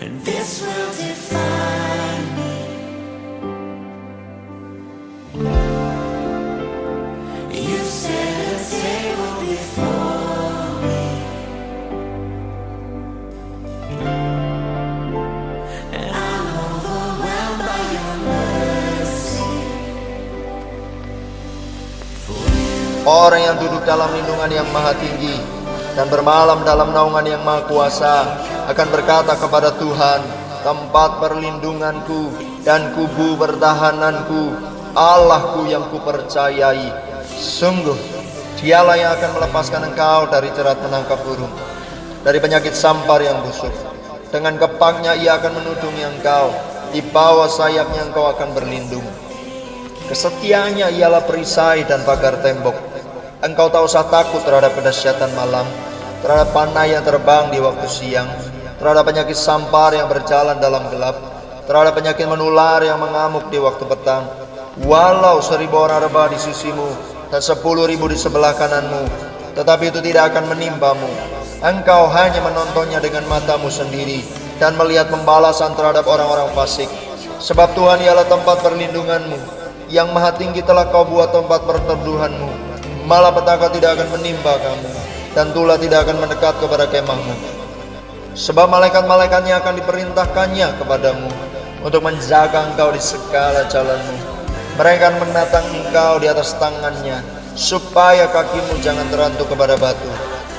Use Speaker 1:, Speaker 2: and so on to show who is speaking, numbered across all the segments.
Speaker 1: and this will define me. You set a table before me, and I'm overwhelmed by your mercy.
Speaker 2: Orang yang duduk dalam lindungan yang maha tinggi dan bermalam dalam naungan yang maha kuasa akan berkata kepada Tuhan, tempat perlindunganku dan kubu pertahananku, Allahku yang kupercayai. Sungguh, dialah yang akan melepaskan engkau dari jerat menangkap burung, dari penyakit sampar yang busuk. Dengan kepaknya ia akan menudungi engkau, di bawah sayapnya engkau akan berlindung. Kesetiaannya ialah perisai dan pagar tembok. Engkau tak usah takut terhadap kedahsyatan malam, terhadap panah yang terbang di waktu siang, terhadap penyakit sampar yang berjalan dalam gelap, terhadap penyakit menular yang mengamuk di waktu petang. Walau 1000 orang rebah di sisimu dan 10.000 di sebelah kananmu, tetapi itu tidak akan menimpamu. Engkau hanya menontonnya dengan matamu sendiri dan melihat pembalasan terhadap orang-orang fasik. Sebab Tuhan ialah tempat perlindunganmu, yang maha tinggi telah kau buat tempat perteduhanmu. Malapetaka tidak akan menimpa kamu, dan tulah tidak akan mendekat kepada kemahmu. Sebab malaikat-malaikatnya akan diperintahkannya kepadamu untuk menjaga engkau di segala jalanmu. Mereka akan menatang engkau di atas tangannya, supaya kakimu jangan terantuk kepada batu.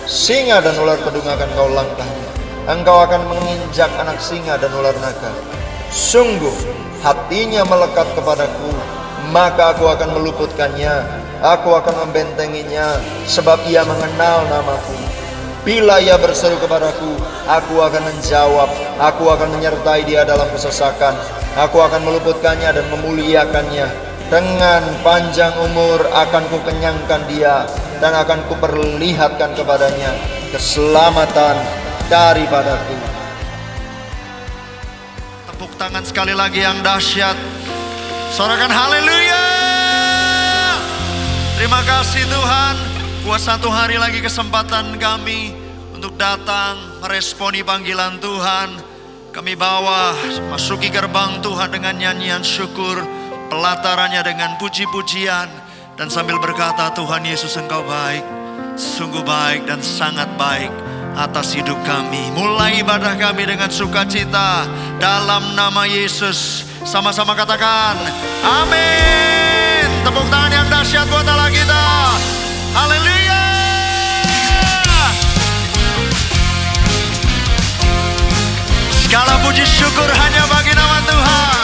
Speaker 2: Singa dan ular kedung akan kau langkahi. Engkau akan menginjak anak singa dan ular naga. Sungguh hatinya melekat kepadaku, maka aku akan meluputkannya. Aku akan membentenginya, sebab ia mengenal namaku. Bila ia berseru kepadaku, aku akan menjawab. Aku akan menyertai dia dalam kesesakan. Aku akan meluputkannya dan memuliakannya. Dengan panjang umur akan kukenyangkan dia, dan akan kuperlihatkan kepadanya keselamatan daripadaku. Tepuk tangan sekali lagi yang dahsyat. Sorakan haleluya. Terima kasih Tuhan, buat satu hari lagi kesempatan kami untuk datang meresponi panggilan Tuhan. Kami bawa masuki gerbang Tuhan dengan nyanyian syukur, pelatarannya dengan puji-pujian, dan sambil berkata, Tuhan Yesus Engkau baik, sungguh baik dan sangat baik atas hidup kami. Mulai ibadah kami dengan sukacita dalam nama Yesus. Sama-sama katakan amin. Tepuk tangan yang dahsyat buat Allah kita. Haleluya. Segala puji syukur hanya bagi nama Tuhan.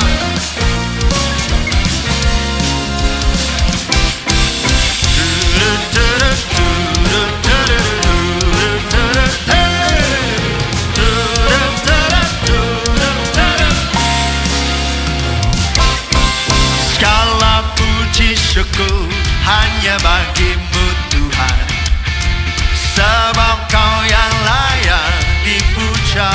Speaker 2: Syukur hanya bagimu Tuhan, sebab Kau yang layak dipuja.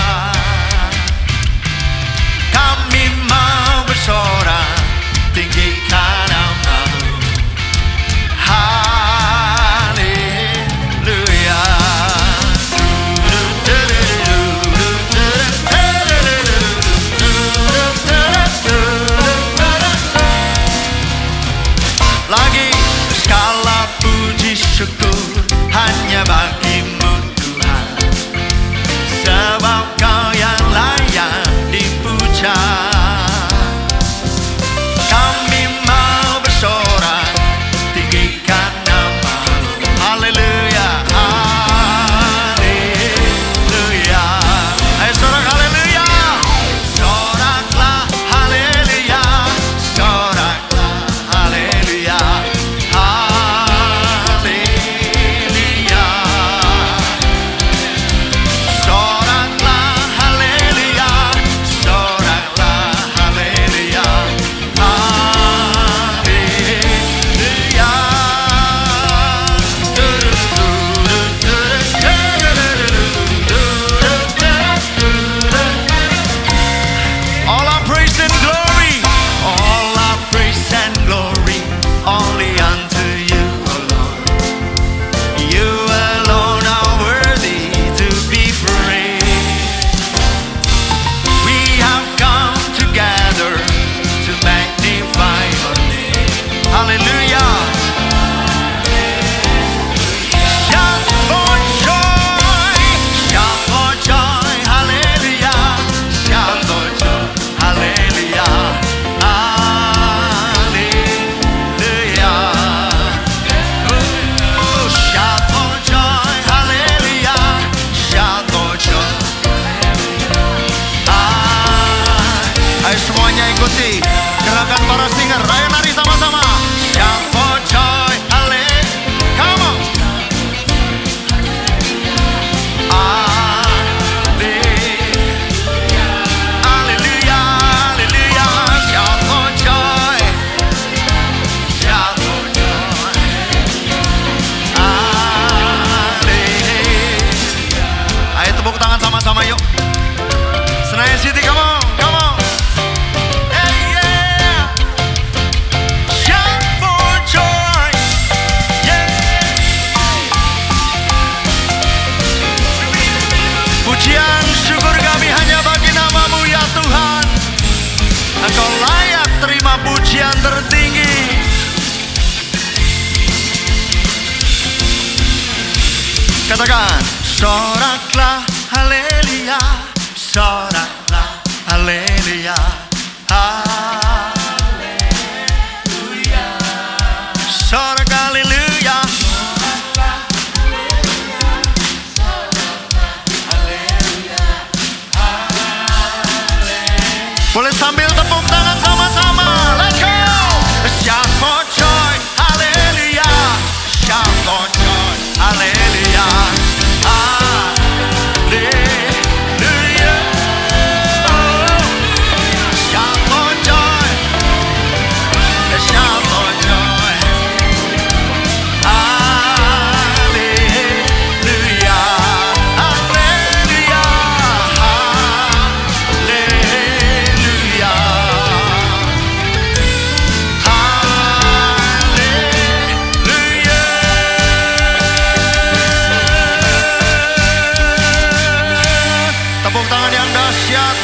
Speaker 2: tepuk tangan yang dahsyat.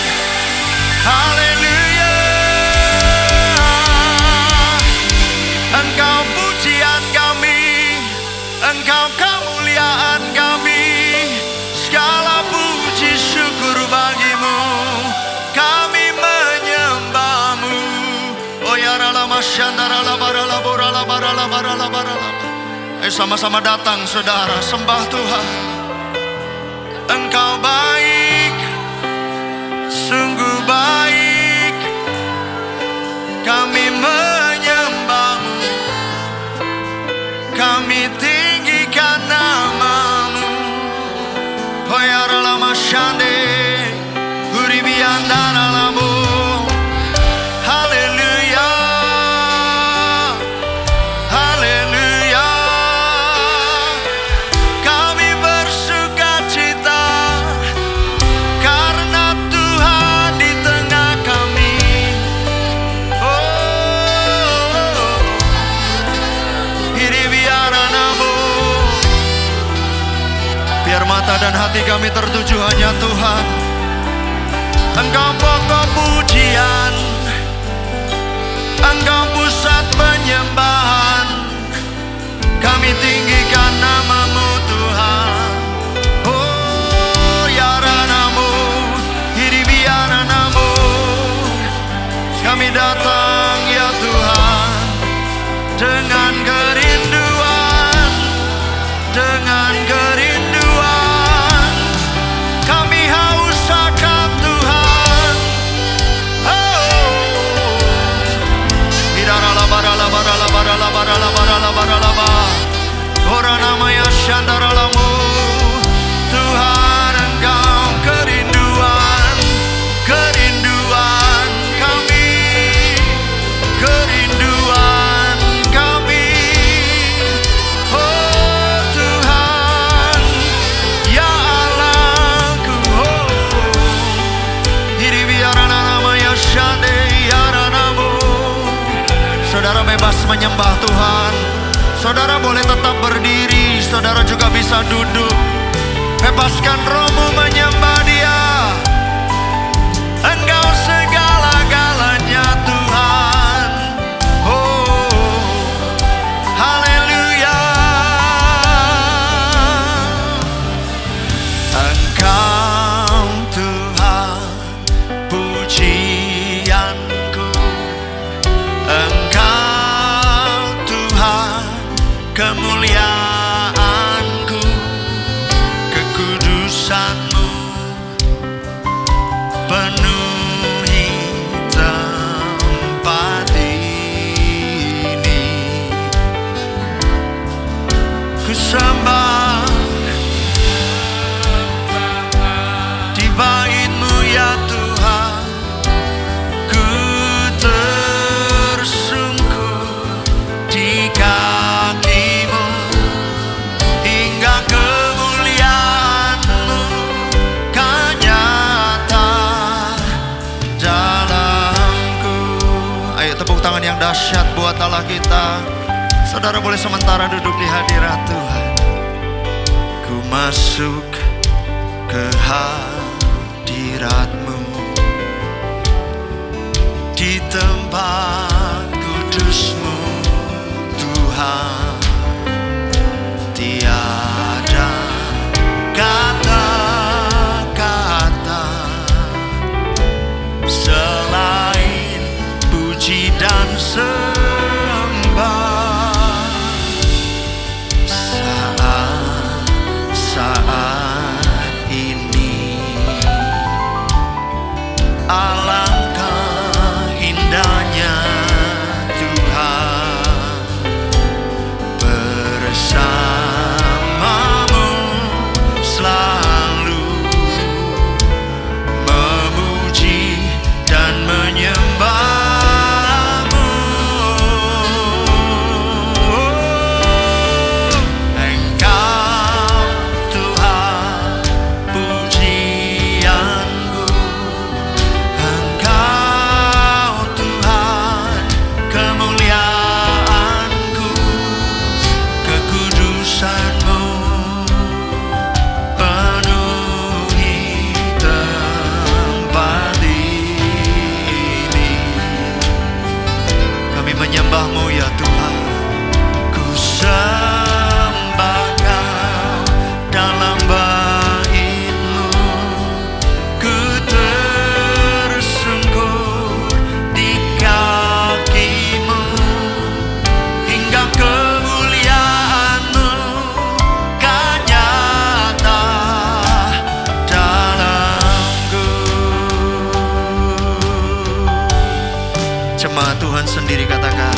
Speaker 2: Haleluya. Engkau pujian kami, Engkau kemuliaan kami, segala puji syukur bagimu, kami menyembahmu. Oh ya ralama syandara labara labora labara labara labara. Ayo sama-sama datang saudara, sembah Tuhan. Engkau baik, sungguh baik, kami menyembahmu, kami tinggikan namamu. Hoyara lama shande, huribiandara lamu. Haleluya, haleluya. Kami bersuka cita karena Tuhan di tengah kami. Oh, hiribiara namu. Biar mata dan hati kami tertuju hanya Tuhan. Engkau pokok pujian, Engkau pusat penyembahan, kami tinggikan namamu Tuhan. Oh ya ranamu, hiribiara namu. Kami datang ya Tuhan dengan kerinduan, dengan kerinduan, kami haus akan Tuhan. Oh, hirara bara bara bara bara bara bara bara. Ora namanya syandara lamu. Tuhan Engkau kerinduan, kerinduan kami, kerinduan kami. Oh Tuhan, ya Allahku. Oh, hiribiara namanya syande yara namu. Saudara bebas menyembah Tuhan. Saudara boleh tetap berdiri, saudara juga bisa duduk. Bebaskan rohmu menyembah Dia. Engkau segala-galanya Tuhan. Oh, haleluya. Engkau Tuhan pujianku, Engkau Tuhan kemuliaanku, kekudusan-Mu penuhi tempat ini. Ku sembah di bait-Mu ya Tuhan. Ku tersungkur di kaki-Mu hingga kemuliaan-Mu kan nyata dalamku. Ayo tepuk tangan yang dahsyat buat Allah kita. Saudara boleh sementara duduk di hadirat Tuhan. Ku masuk ke hadirat-Mu di tempat kudus-Mu Tuhan. Tiada kata-kata selain puji dan sembah. Saat ini alangkah indahnya Tuhan. Jemaat Tuhan sendiri katakan,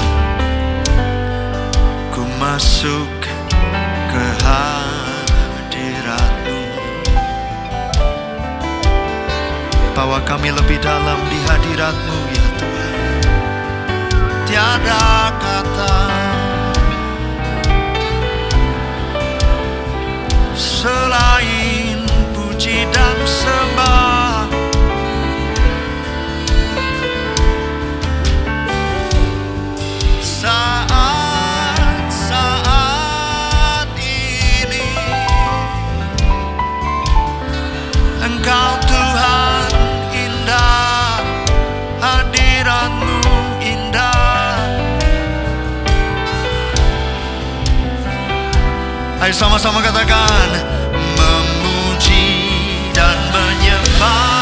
Speaker 2: ku masuk ke hadirat-Mu. Bawa kami lebih dalam di hadirat-Mu ya Tuhan. Tiada kata selain puji dan sembah. Saat ini Engkau Tuhan indah, hadirat-Mu indah. Ayo sama-sama katakan, memuji dan menyembah.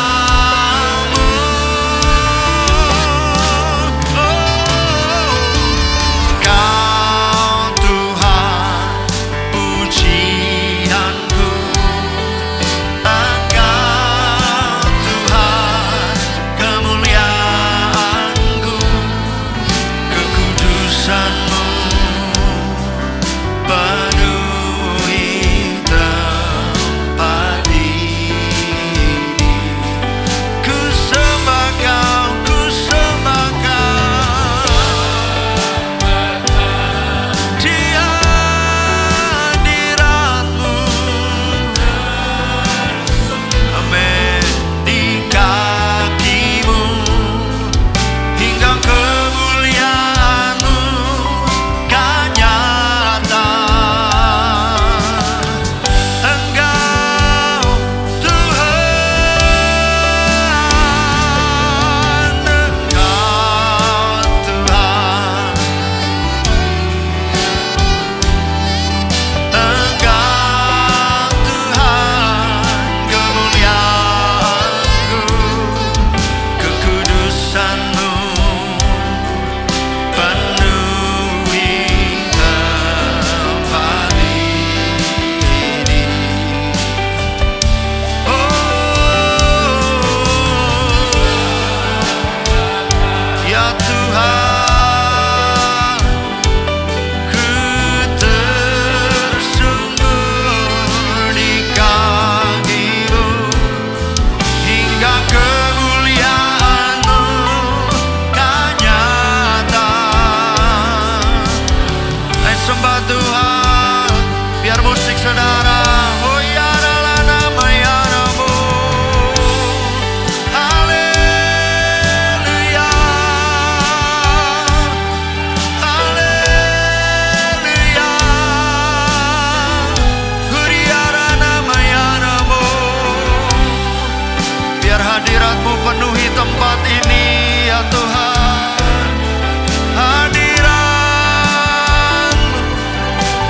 Speaker 2: Hadirat-Mu penuhi tempat ini ya Tuhan.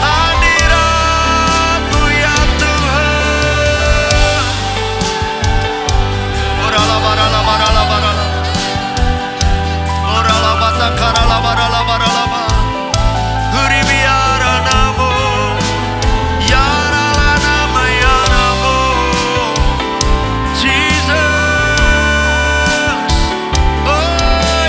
Speaker 2: Hadirat-Mu ya Tuhan. Orala barala barala barala. Orala batakara barala barala ba. Huri biara namo. Yarala nama ya namo. Jesus. Oh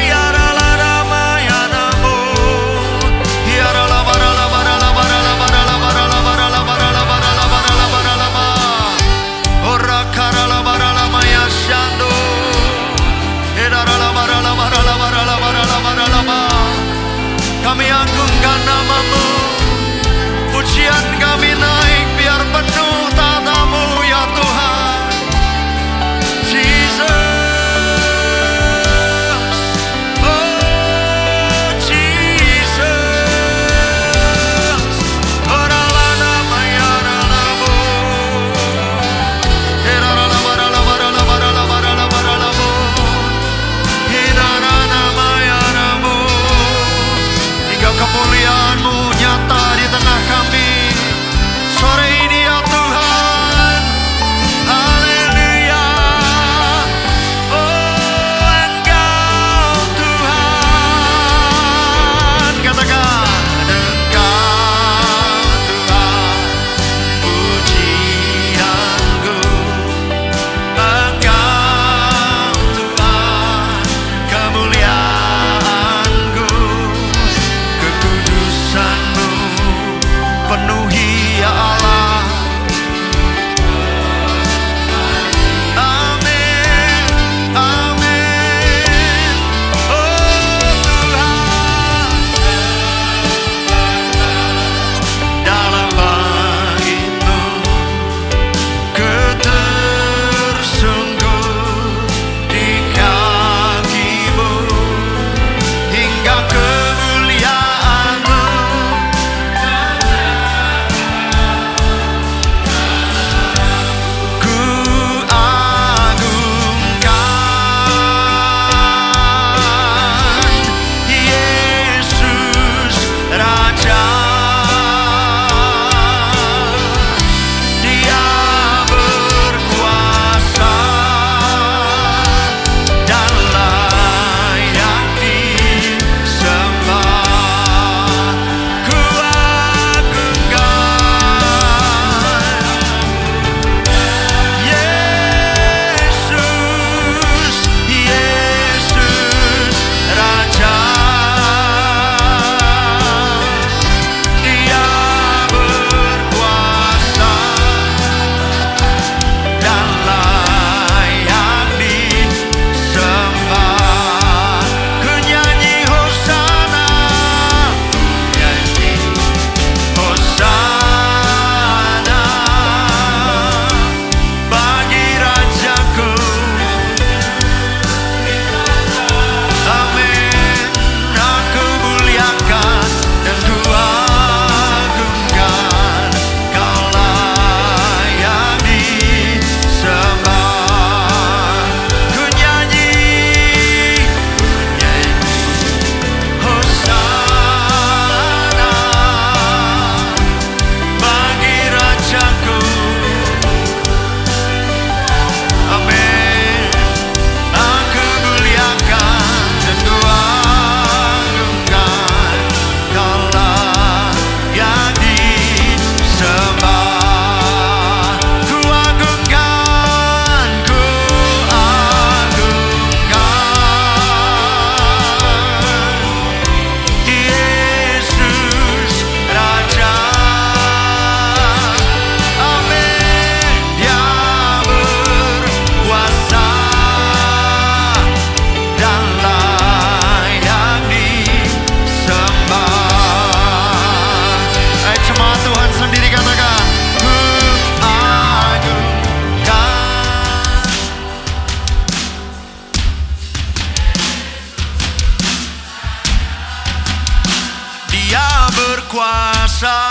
Speaker 3: berkuasa,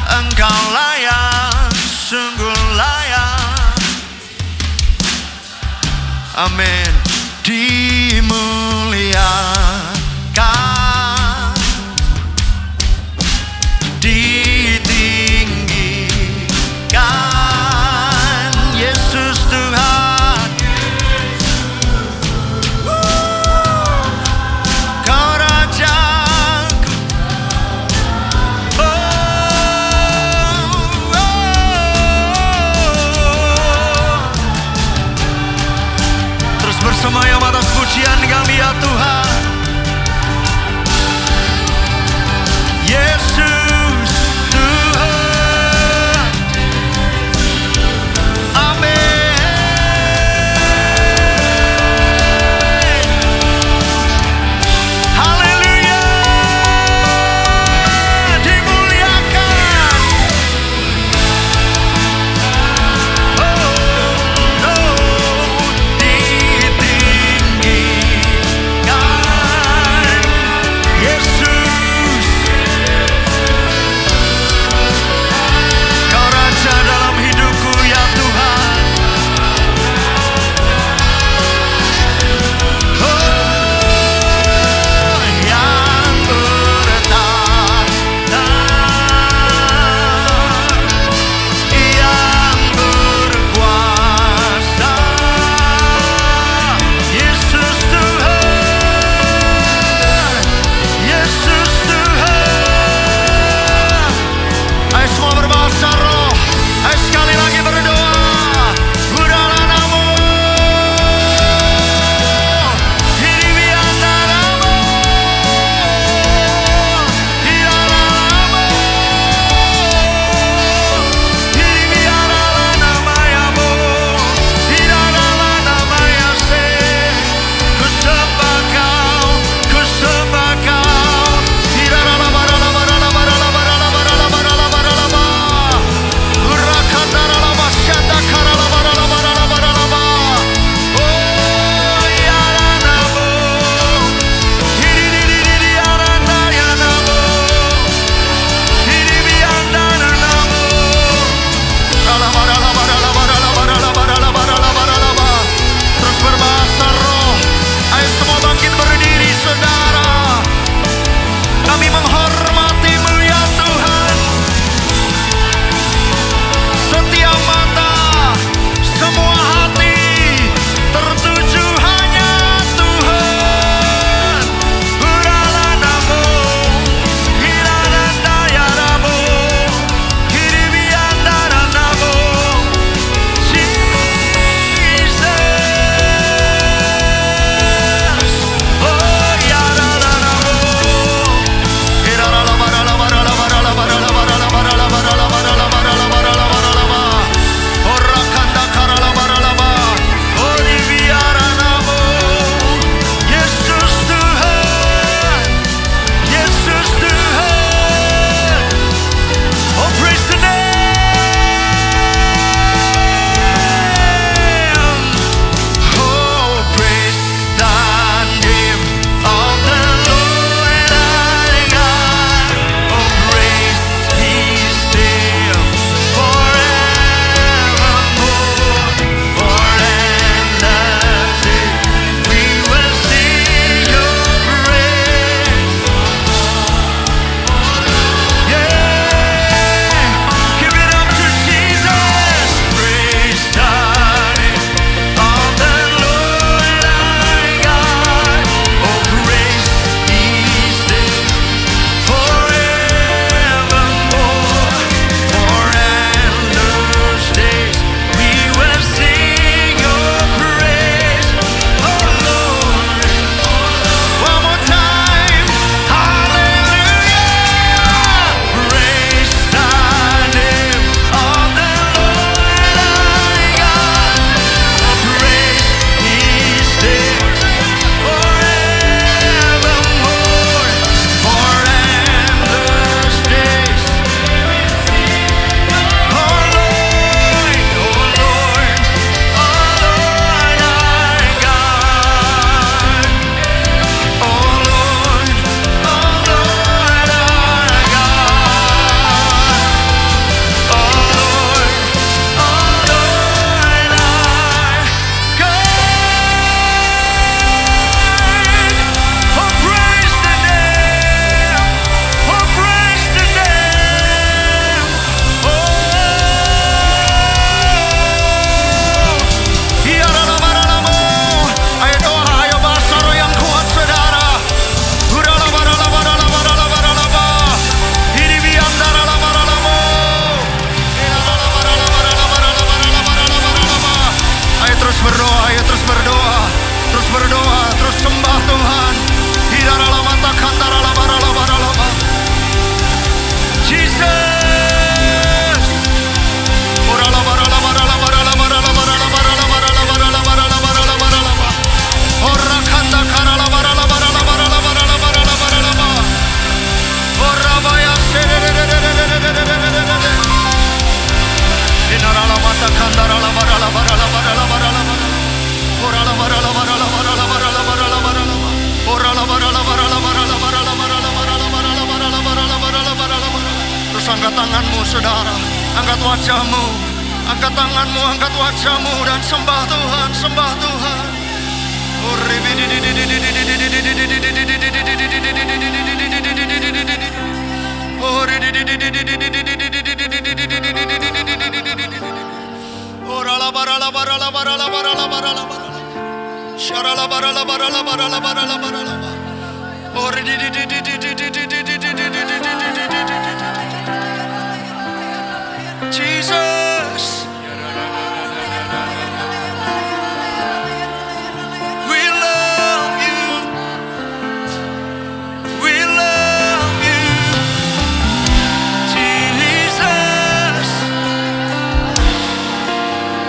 Speaker 3: Engkau layak, sungguh layak. Amin. Dimuliakan, ditinggikan, Yesus Tuhan. Kau Rajaku. Terus bersemayam atas pujian. angkat wajahmu, angkat tanganmu, angkat wajahmu dan sembah Tuhan, sembah Tuhan. Jesus, we love you, we love you, Jesus,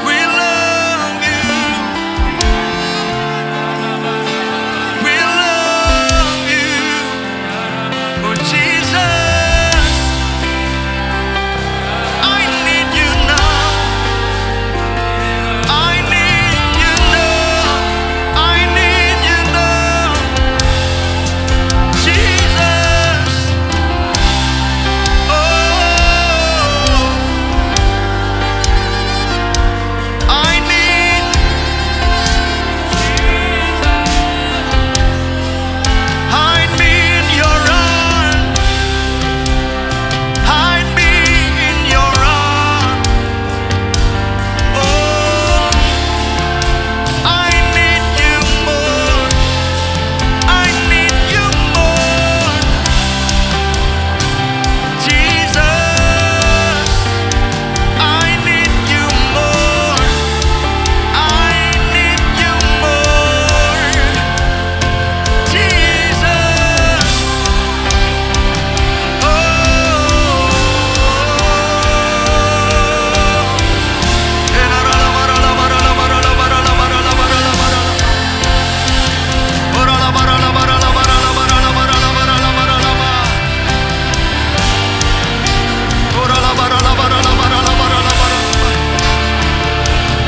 Speaker 3: we love you, we love you, oh Jesus, I need you now, I need you now, I need you now, Jesus, oh, I need, hide me in your arms, hide me in your arms, oh, I need you more, I need you more, Jesus, I need you more, I need you more, Jesus,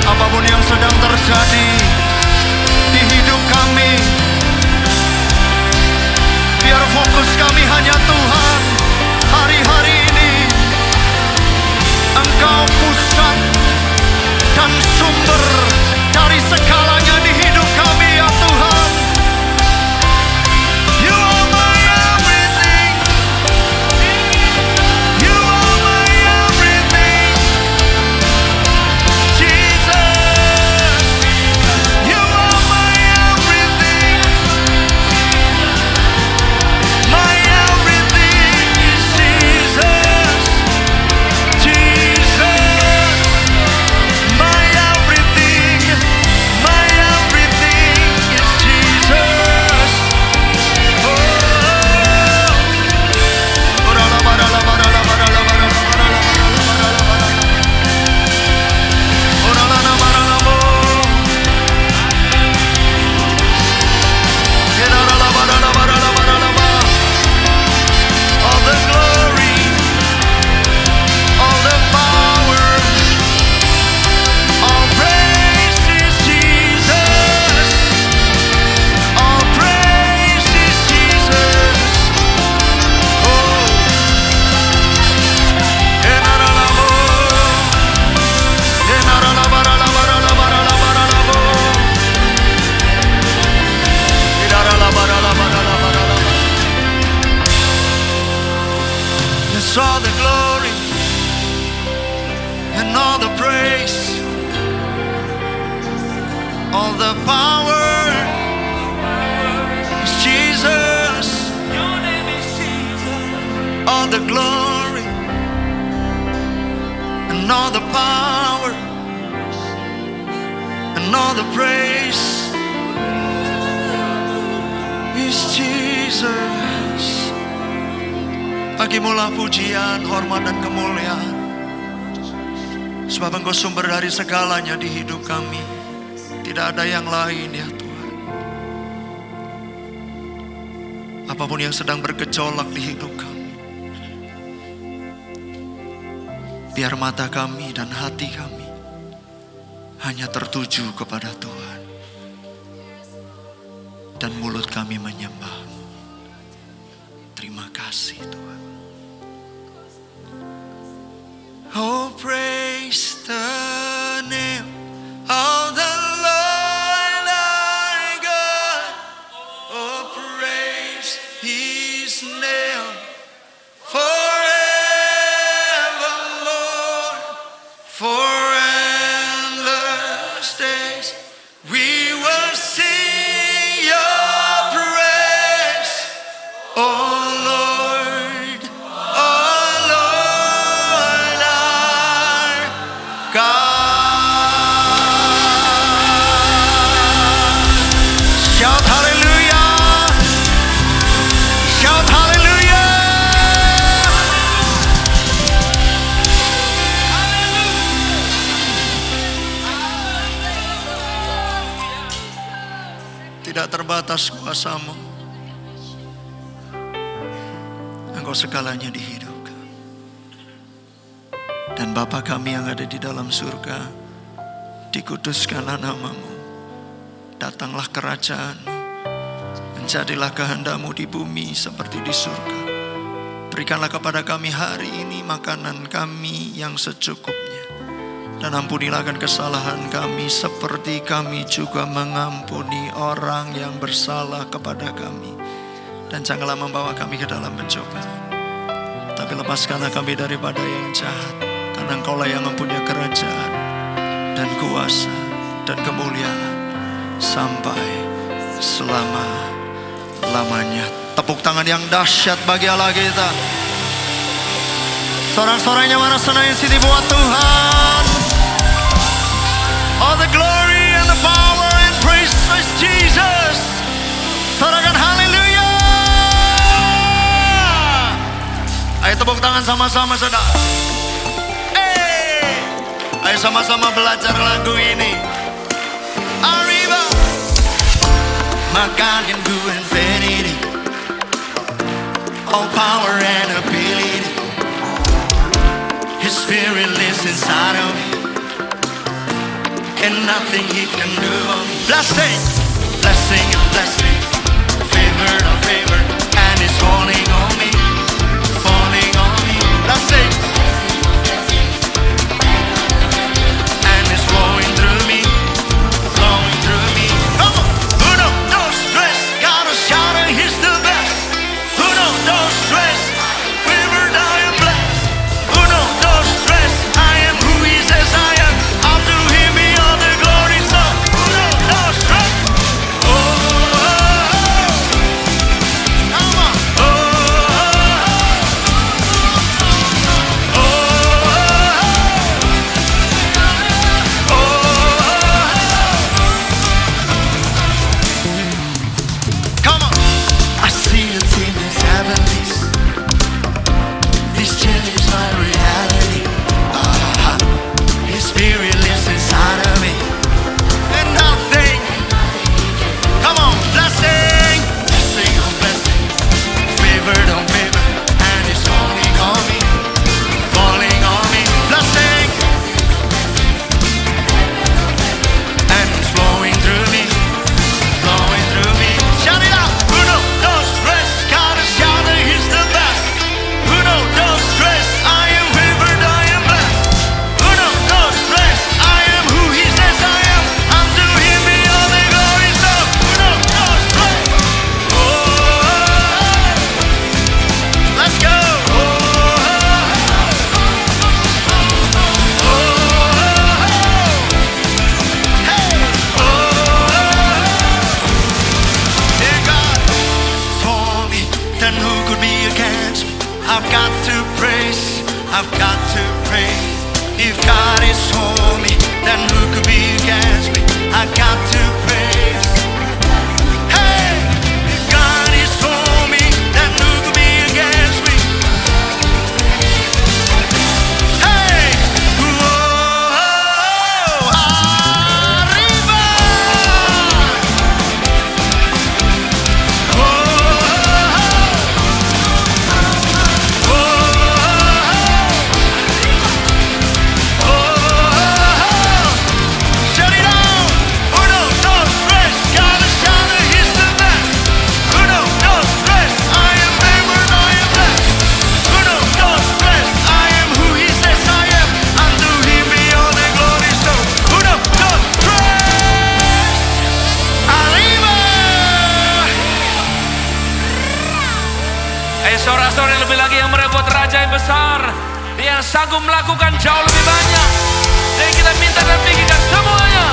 Speaker 3: apapun yang sedang terjadi di hidup kami, biar fokus kami hanya Tuhan. Hari-hari ini Engkau pusat dan sumber dari segalanya di hidup kami ya Tuhan. You are my everything, you are my everything, Jesus, you are my everything, my everything is Jesus, Jesus, my everything is Jesus. Oh, orala barala barala barala barala barala barala barala, orala na barala mo, orala barala barala barala ba. All the glory, all the power, all praise is Jesus, all praise is Jesus. Oh, enarala mo, enarala barala barala barala barala mo, enarala barala barala barala ba. Yes, all the glory and all the praise, all the power is Jesus. Your name is Jesus. All the glory and all the power and all the praise is Jesus. Bagimulah pujian, hormat dan kemuliaan, sebab Engkau sumber dari segalanya di hidup kami. Tidak ada yang lain ya Tuhan. Apapun yang sedang bergejolak di hidup kami, biar mata kami dan hati kami hanya tertuju kepada Tuhan, dan mulut kami menyembah. Terima kasih Tuhan. Oh, praise We will sing your praise, oh Lord, our God. Shout hallelujah! Shout hallelujah! Tidak terbatas kuasamu. Engkau segalanya dihidupkan. Dan Bapa kami yang ada di dalam surga, dikuduskanlah namamu. Datanglah kerajaanmu. Menjadilah kehendak-Mu di bumi seperti di surga. Berikanlah kepada kami hari ini makanan kami yang secukupnya. Dan ampunilah akan kesalahan kami seperti kami juga mengampuni orang yang bersalah kepada kami. Dan janganlah membawa kami ke dalam pencobaan, tapi lepaskanlah kami daripada yang jahat. Karena Engkaulah yang mempunyai kerajaan dan kuasa dan kemuliaan sampai selama-lamanya. Tepuk tangan yang dahsyat bagi Allah kita. Sorak-soraknya mana senang sini buat Tuhan. All the glory and the power and praise to Jesus. Sorakan haleluya. Ayo tepuk tangan sama-sama saudara. Ayo sama-sama belajar lagu ini. Arriba. Makan yang ku infinity, all power and ability. His spirit lives inside of me, and nothing he can do. Blessing, blessing and blessing, favor and favor, and it's falling on me, falling on me. Blessing, and it's flowing through me, flowing through me. Come on, who knows no stress? Gotta shout and he's the best. Who knows no stress? Favored I am blessed. Who knows no stress? I am who he says I am. I'll do him be all the glory. So who knows no stress? Oh, come on. Oh, come on. I see it in his heavenlies. This chill is my reality. His spirit lives inside of me, and nothing. Come on, blessing, blessing on blessing, favor on favor, and it's falling on me, falling on me. Blessing, and it's flowing through me, flowing through me. Shout it out. Who knows no stress? Gotta shout that he's the best. Who knows no stress? I am favored, I am blessed. Who knows no stress? I am who he says I am. I'm to him be all the glory. So who knows no stress? Oh, let's go. Oh, hey, dear God, for me, then who could be against me? I've got to praise, I've got to praise. If God is for me, then who could be against me? I got to praise. Hey, if God is for me, then who could be against me? Hey, whoa, arriba. Shut it down. Who knows no stress? Gotta shout that he's the best. Who knows no stress? I am favored, I am blessed. Who knows no stress? I am who he says I am. Unto him be all the glory. So who knows no stress? Arriba.
Speaker 4: Sorak-sorai lebih lagi yang merebut Raja yang besar, Dia yang sanggup melakukan jauh lebih banyak. Dan kita minta dan tinggikan semuanya.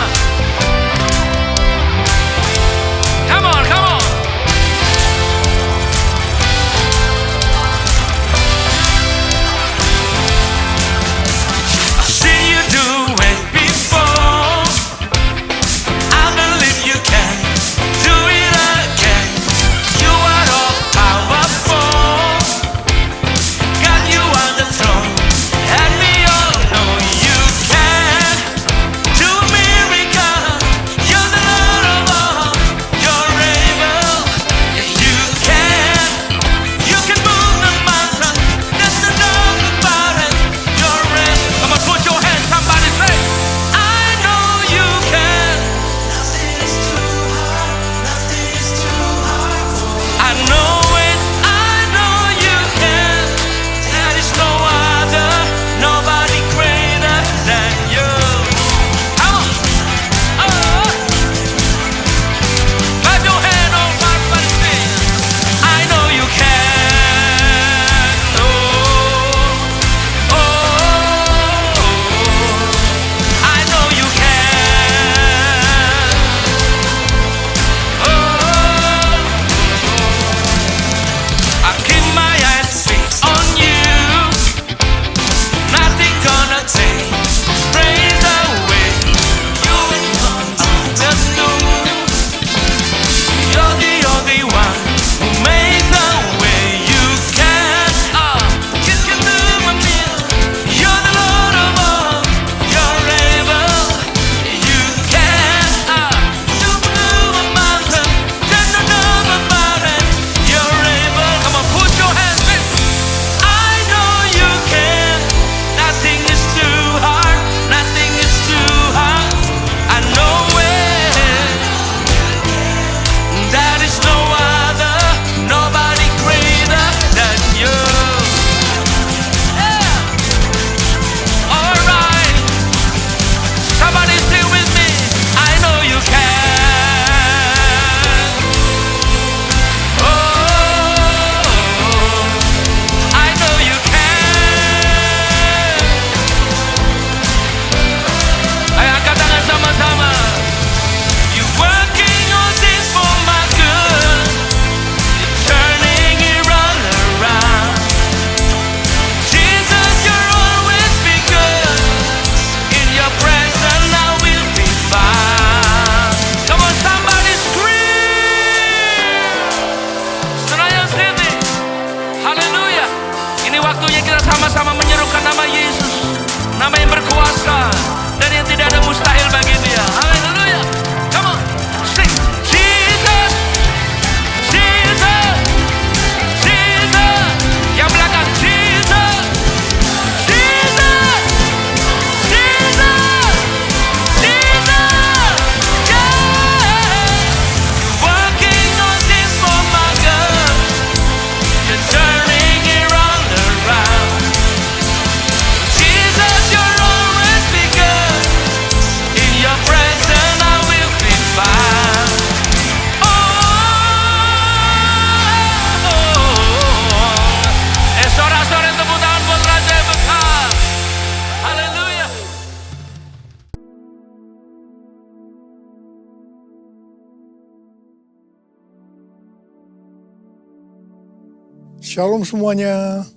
Speaker 5: Shalom semuanya.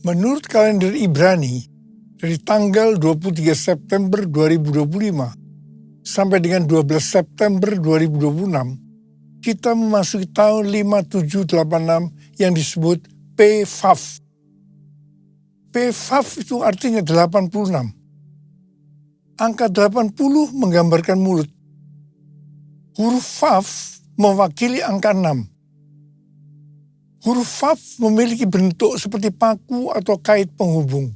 Speaker 5: Menurut kalender Ibrani, dari tanggal 23 September 2025 sampai dengan 12 September 2026, kita memasuki tahun 5786 yang disebut PVAF. PVAF itu artinya 86. Angka 80 menggambarkan mulut. Huruf VAF mewakili angka 6. Huruf VAF memiliki bentuk seperti paku atau kait penghubung.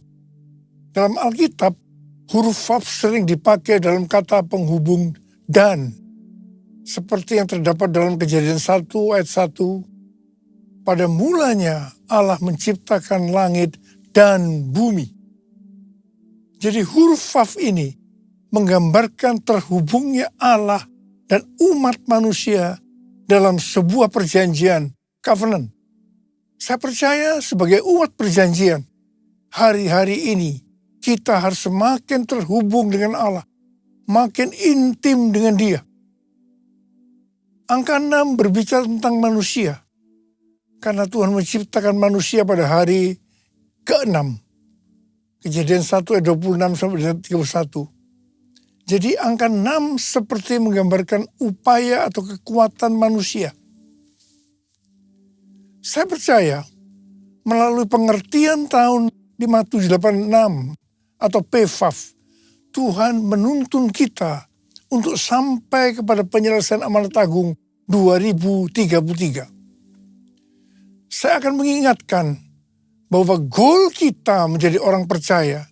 Speaker 5: Dalam Alkitab, huruf VAF sering dipakai dalam kata penghubung dan. Seperti yang terdapat dalam Kejadian 1 ayat 1. Pada mulanya Allah menciptakan langit dan bumi. Jadi huruf VAF ini menggambarkan terhubungnya Allah dan umat manusia dalam sebuah perjanjian, covenant. Saya percaya sebagai umat perjanjian, hari-hari ini kita harus semakin terhubung dengan Allah, makin intim dengan Dia. Angka 6 berbicara tentang manusia, karena Tuhan menciptakan manusia pada hari ke-6. Kejadian 1 ayat 26 sampai 31. Jadi angka 6 seperti menggambarkan upaya atau kekuatan manusia. Saya percaya melalui pengertian tahun 5786 atau PVAF, Tuhan menuntun kita untuk sampai kepada penyelesaian amanat agung 2033. Saya akan mengingatkan bahwa goal kita menjadi orang percaya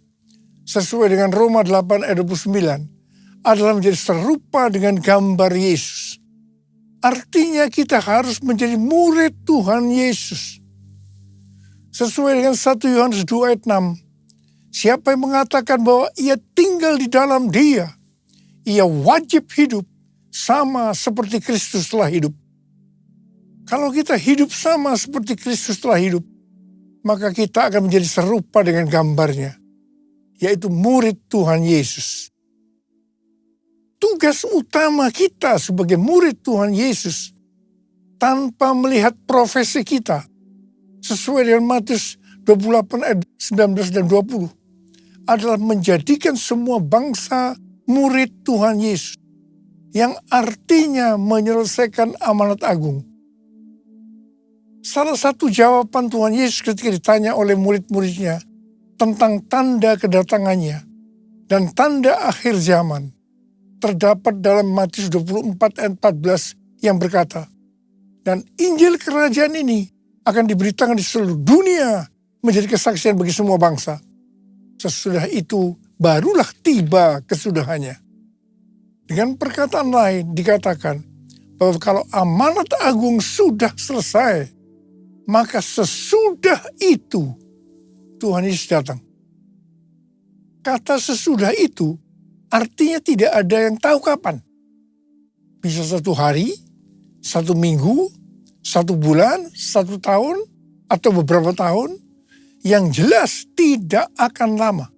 Speaker 5: sesuai dengan Roma 8 ayat 29 adalah menjadi serupa dengan gambar Yesus. Artinya kita harus menjadi murid Tuhan Yesus. Sesuai dengan 1 Yohanes 2 ayat 6. Siapa yang mengatakan bahwa ia tinggal di dalam Dia, ia wajib hidup sama seperti Kristus telah hidup. Kalau kita hidup sama seperti Kristus telah hidup, maka kita akan menjadi serupa dengan gambarnya, yaitu murid Tuhan Yesus. Tugas utama kita sebagai murid Tuhan Yesus tanpa melihat profesi kita sesuai dengan Matius 28 ayat 19 dan 20 adalah menjadikan semua bangsa murid Tuhan Yesus yang artinya menyelesaikan amanat agung. Salah satu jawaban Tuhan Yesus ketika ditanya oleh murid-muridnya tentang tanda kedatangannya dan tanda akhir zaman terdapat dalam Matius 24 ayat 14 yang berkata, dan Injil kerajaan ini akan diberitakan di seluruh dunia menjadi kesaksian bagi semua bangsa. Sesudah itu barulah tiba kesudahannya. Dengan perkataan lain dikatakan bahwa kalau amanat agung sudah selesai, maka sesudah itu Tuhan Yesus datang. Kata sesudah itu artinya tidak ada yang tahu kapan. Bisa 1 hari, 1 minggu, 1 bulan, 1 tahun, atau beberapa tahun. Yang jelas tidak akan lama.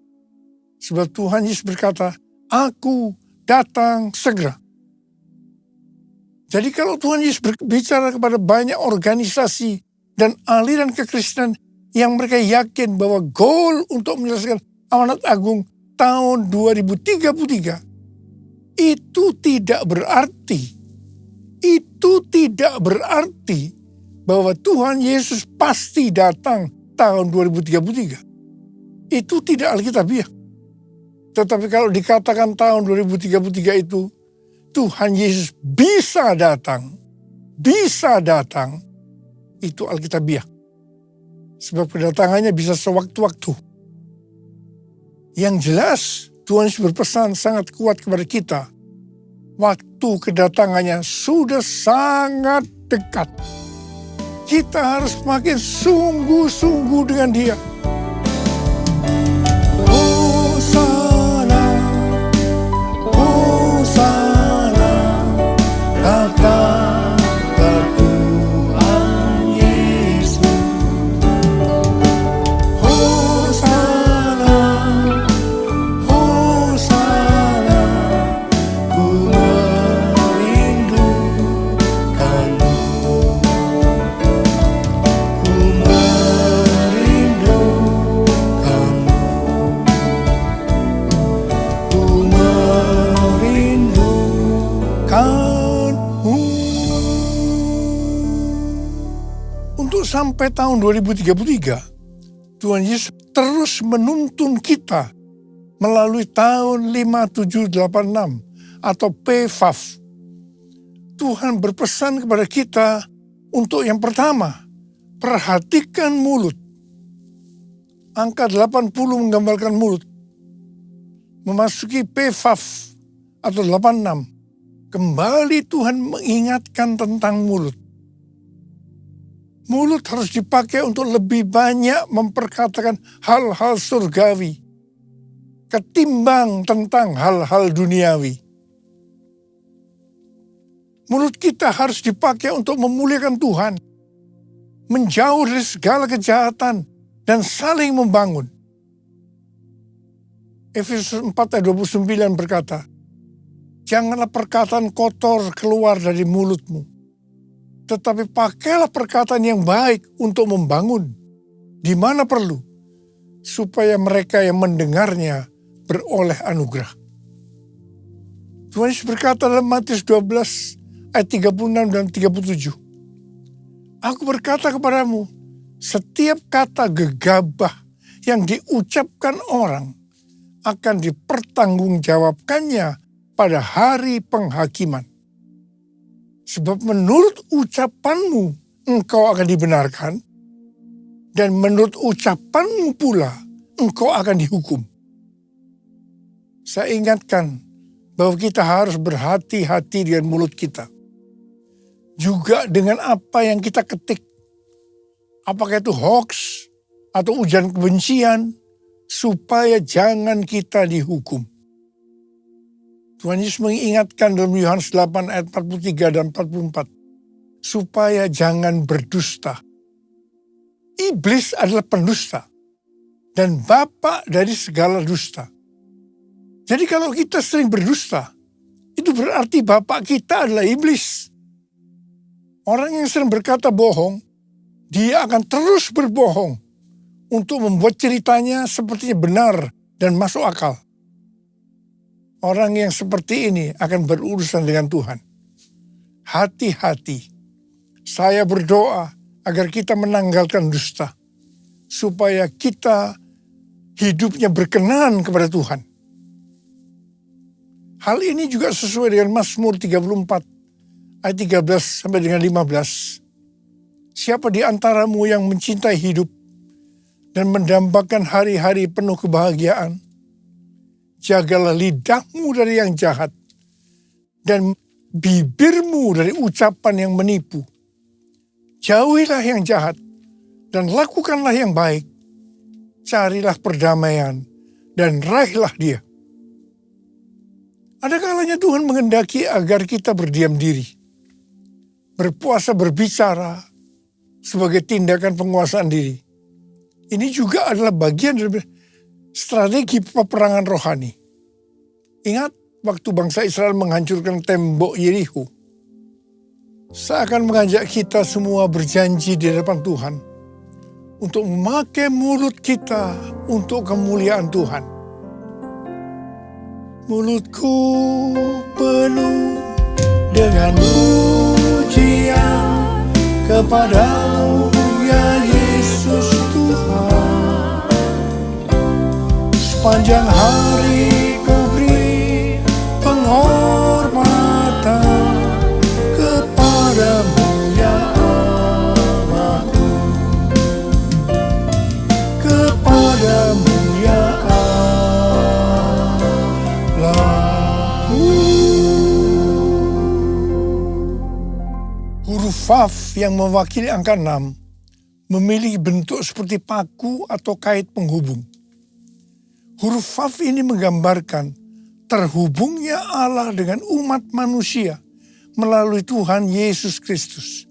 Speaker 5: Sebab Tuhan Yesus berkata, Aku datang segera. Jadi kalau Tuhan Yesus berbicara kepada banyak organisasi dan aliran kekristenan yang mereka yakin bahwa goal untuk menyelesaikan amanat agung tahun 2033, itu tidak berarti bahwa Tuhan Yesus pasti datang tahun 2033. Itu tidak alkitabiah. Tetapi kalau dikatakan tahun 2033 itu Tuhan Yesus bisa datang, itu alkitabiah. Sebab kedatangannya bisa sewaktu-waktu. Yang jelas Tuhan Yesus berpesan sangat kuat kepada kita. Waktu kedatangannya sudah sangat dekat. Kita harus makin sungguh-sungguh dengan Dia. Hosana, Hosana, datanglah Tuhan Yesus. Hosana, Hosana, ku merindukanmu. sampai tahun 2033, Tuhan Yesus terus menuntun kita melalui tahun 5786 atau PFAF. Tuhan berpesan kepada kita untuk yang pertama, perhatikan mulut. Angka 80 menggambarkan mulut. Memasuki PFAF atau 86, kembali Tuhan mengingatkan tentang mulut. Mulut harus dipakai untuk lebih banyak memperkatakan hal-hal surgawi ketimbang tentang hal-hal duniawi. Mulut kita harus dipakai untuk memuliakan Tuhan, menjauh dari segala kejahatan, dan saling membangun. Efesus 4 ayat 29 berkata, janganlah perkataan kotor keluar dari mulutmu, tetapi pakailah perkataan yang baik untuk membangun, di mana perlu, supaya mereka yang mendengarnya beroleh anugerah. Tuhan Yesus berkata dalam Matius 12 ayat 36 dan 37, aku berkata kepadamu, setiap kata gegabah yang diucapkan orang akan dipertanggungjawabkannya pada hari penghakiman. Sebab menurut ucapanmu engkau akan dibenarkan, dan menurut ucapanmu pula engkau akan dihukum. Saya ingatkan bahwa kita harus berhati-hati dengan mulut kita. Juga dengan apa yang kita ketik. Apakah itu hoax atau ujian kebencian, supaya jangan kita dihukum. Tuhan Yesus mengingatkan dalam Yohanes 8 ayat 43 dan 44, supaya jangan berdusta. Iblis adalah pendusta dan bapa dari segala dusta. Jadi kalau kita sering berdusta, itu berarti bapak kita adalah iblis. Orang yang sering berkata bohong, dia akan terus berbohong untuk membuat ceritanya sepertinya benar dan masuk akal. Orang yang seperti ini akan berurusan dengan Tuhan. Hati-hati. Saya berdoa agar kita menanggalkan dusta, supaya kita hidupnya berkenan kepada Tuhan. Hal ini juga sesuai dengan Mazmur 34 ayat 13 sampai dengan 15. Siapa di antaramu yang mencintai hidup dan mendambakan hari-hari penuh kebahagiaan? Jagalah lidahmu dari yang jahat dan bibirmu dari ucapan yang menipu. Jauhilah yang jahat dan lakukanlah yang baik. Carilah perdamaian dan raihlah dia. Ada kalanya Tuhan menghendaki agar kita berdiam diri, berpuasa berbicara sebagai tindakan penguasaan diri. Ini juga adalah bagian dari strategi peperangan rohani. Ingat waktu bangsa Israel menghancurkan tembok Yerikho. Saya akan mengajak kita semua berjanji di depan Tuhan untuk memakai mulut kita untuk kemuliaan Tuhan. Mulutku penuh dengan pujian kepadamu ya Yesus Tuhan. Sepanjang hari ku beri penghormatan kepadamu ya Allahku. Kepadamu ya Allahku. Huruf Vav yang mewakili angka 6 memiliki bentuk seperti paku atau kait penghubung. Huruf Vav ini menggambarkan terhubungnya Allah dengan umat manusia melalui Tuhan Yesus Kristus.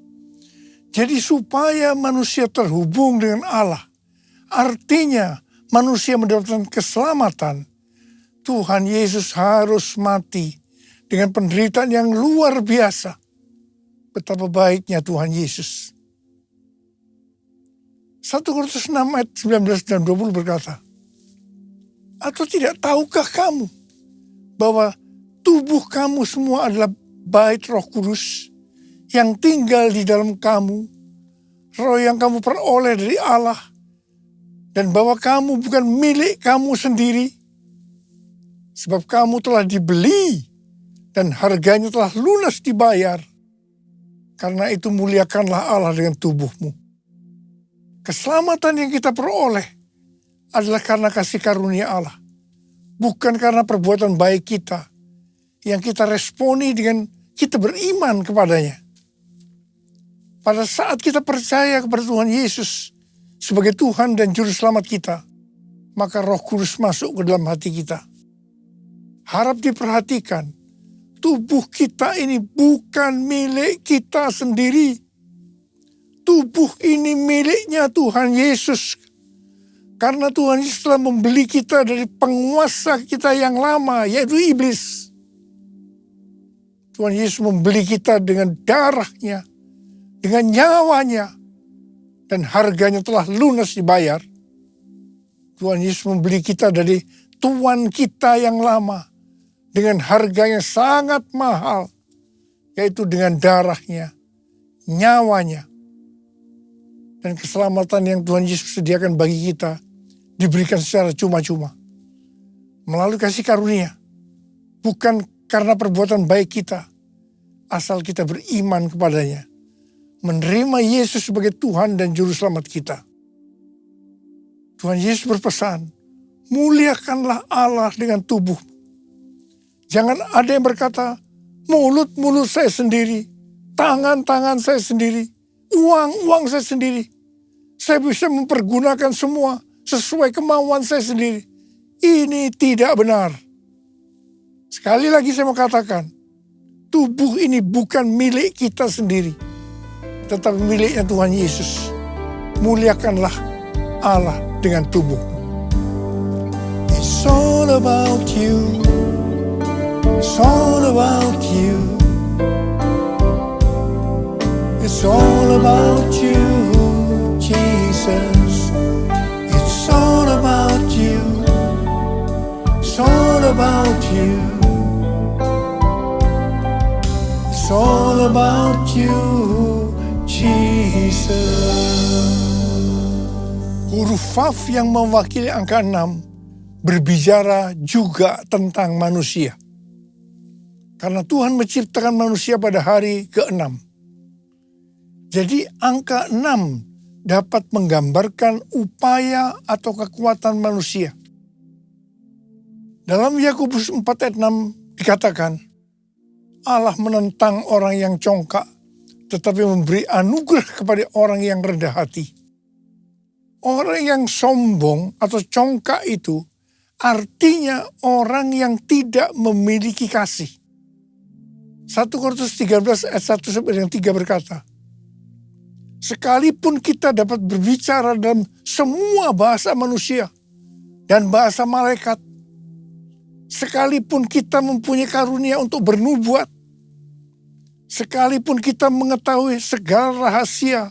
Speaker 5: Jadi supaya manusia terhubung dengan Allah, artinya manusia mendapatkan keselamatan, Tuhan Yesus harus mati dengan penderitaan yang luar biasa. Betapa baiknya Tuhan Yesus. 1 Korintus 6 ayat 19 dan 20 berkata, atau tidak tahukah kamu bahwa tubuh kamu semua adalah bait Roh Kudus yang tinggal di dalam kamu, roh yang kamu peroleh dari Allah, dan bahwa kamu bukan milik kamu sendiri, sebab kamu telah dibeli dan harganya telah lunas dibayar. Karena itu muliakanlah Allah dengan tubuhmu. Keselamatan yang kita peroleh adalah karena kasih karunia Allah, bukan karena perbuatan baik kita yang kita responi dengan kita beriman kepadanya. Pada saat kita percaya kepada Tuhan Yesus sebagai Tuhan dan Juru Selamat kita, maka Roh Kudus masuk ke dalam hati kita. Harap diperhatikan, tubuh kita ini bukan milik kita sendiri. Tubuh ini miliknya Tuhan Yesus. Karena Tuhan Yesus telah membeli kita dari penguasa kita yang lama, yaitu iblis. Tuhan Yesus membeli kita dengan darahnya, dengan nyawanya, dan harganya telah lunas dibayar. Tuhan Yesus membeli kita dari tuan kita yang lama, dengan harga yang sangat mahal, yaitu dengan darahnya, nyawanya. Dan keselamatan yang Tuhan Yesus sediakan bagi kita diberikan secara cuma-cuma. Melalui kasih karunia. Bukan karena perbuatan baik kita, asal kita beriman kepadanya. Menerima Yesus sebagai Tuhan dan Juru Selamat kita. Tuhan Yesus berpesan, muliakanlah Allah dengan tubuhmu. Jangan ada yang berkata, mulut-mulut saya sendiri, tangan-tangan saya sendiri, uang-uang saya sendiri. Saya bisa mempergunakan semua sesuai kemauan saya sendiri. Ini tidak benar. Sekali lagi saya mau katakan, tubuh ini bukan milik kita sendiri, tetapi miliknya Tuhan Yesus. Muliakanlah Allah dengan tubuhmu. It's all about you. It's all about you. It's all about you, Jesus. It's all about you. It's all about you. It's all about you, Jesus. Huruf Vav yang mewakili angka 6 berbicara juga tentang manusia. Karena Tuhan menciptakan manusia pada hari ke-6. Jadi angka 6 dapat menggambarkan upaya atau kekuatan manusia. Dalam Yakobus 4 ayat 6 dikatakan, Allah menentang orang yang congkak, tetapi memberi anugerah kepada orang yang rendah hati. Orang yang sombong atau congkak itu artinya orang yang tidak memiliki kasih. 1 Korintus 13 ayat 1 sampai 3 berkata, sekalipun kita dapat berbicara dalam semua bahasa manusia dan bahasa malaikat, sekalipun kita mempunyai karunia untuk bernubuat, sekalipun kita mengetahui segala rahasia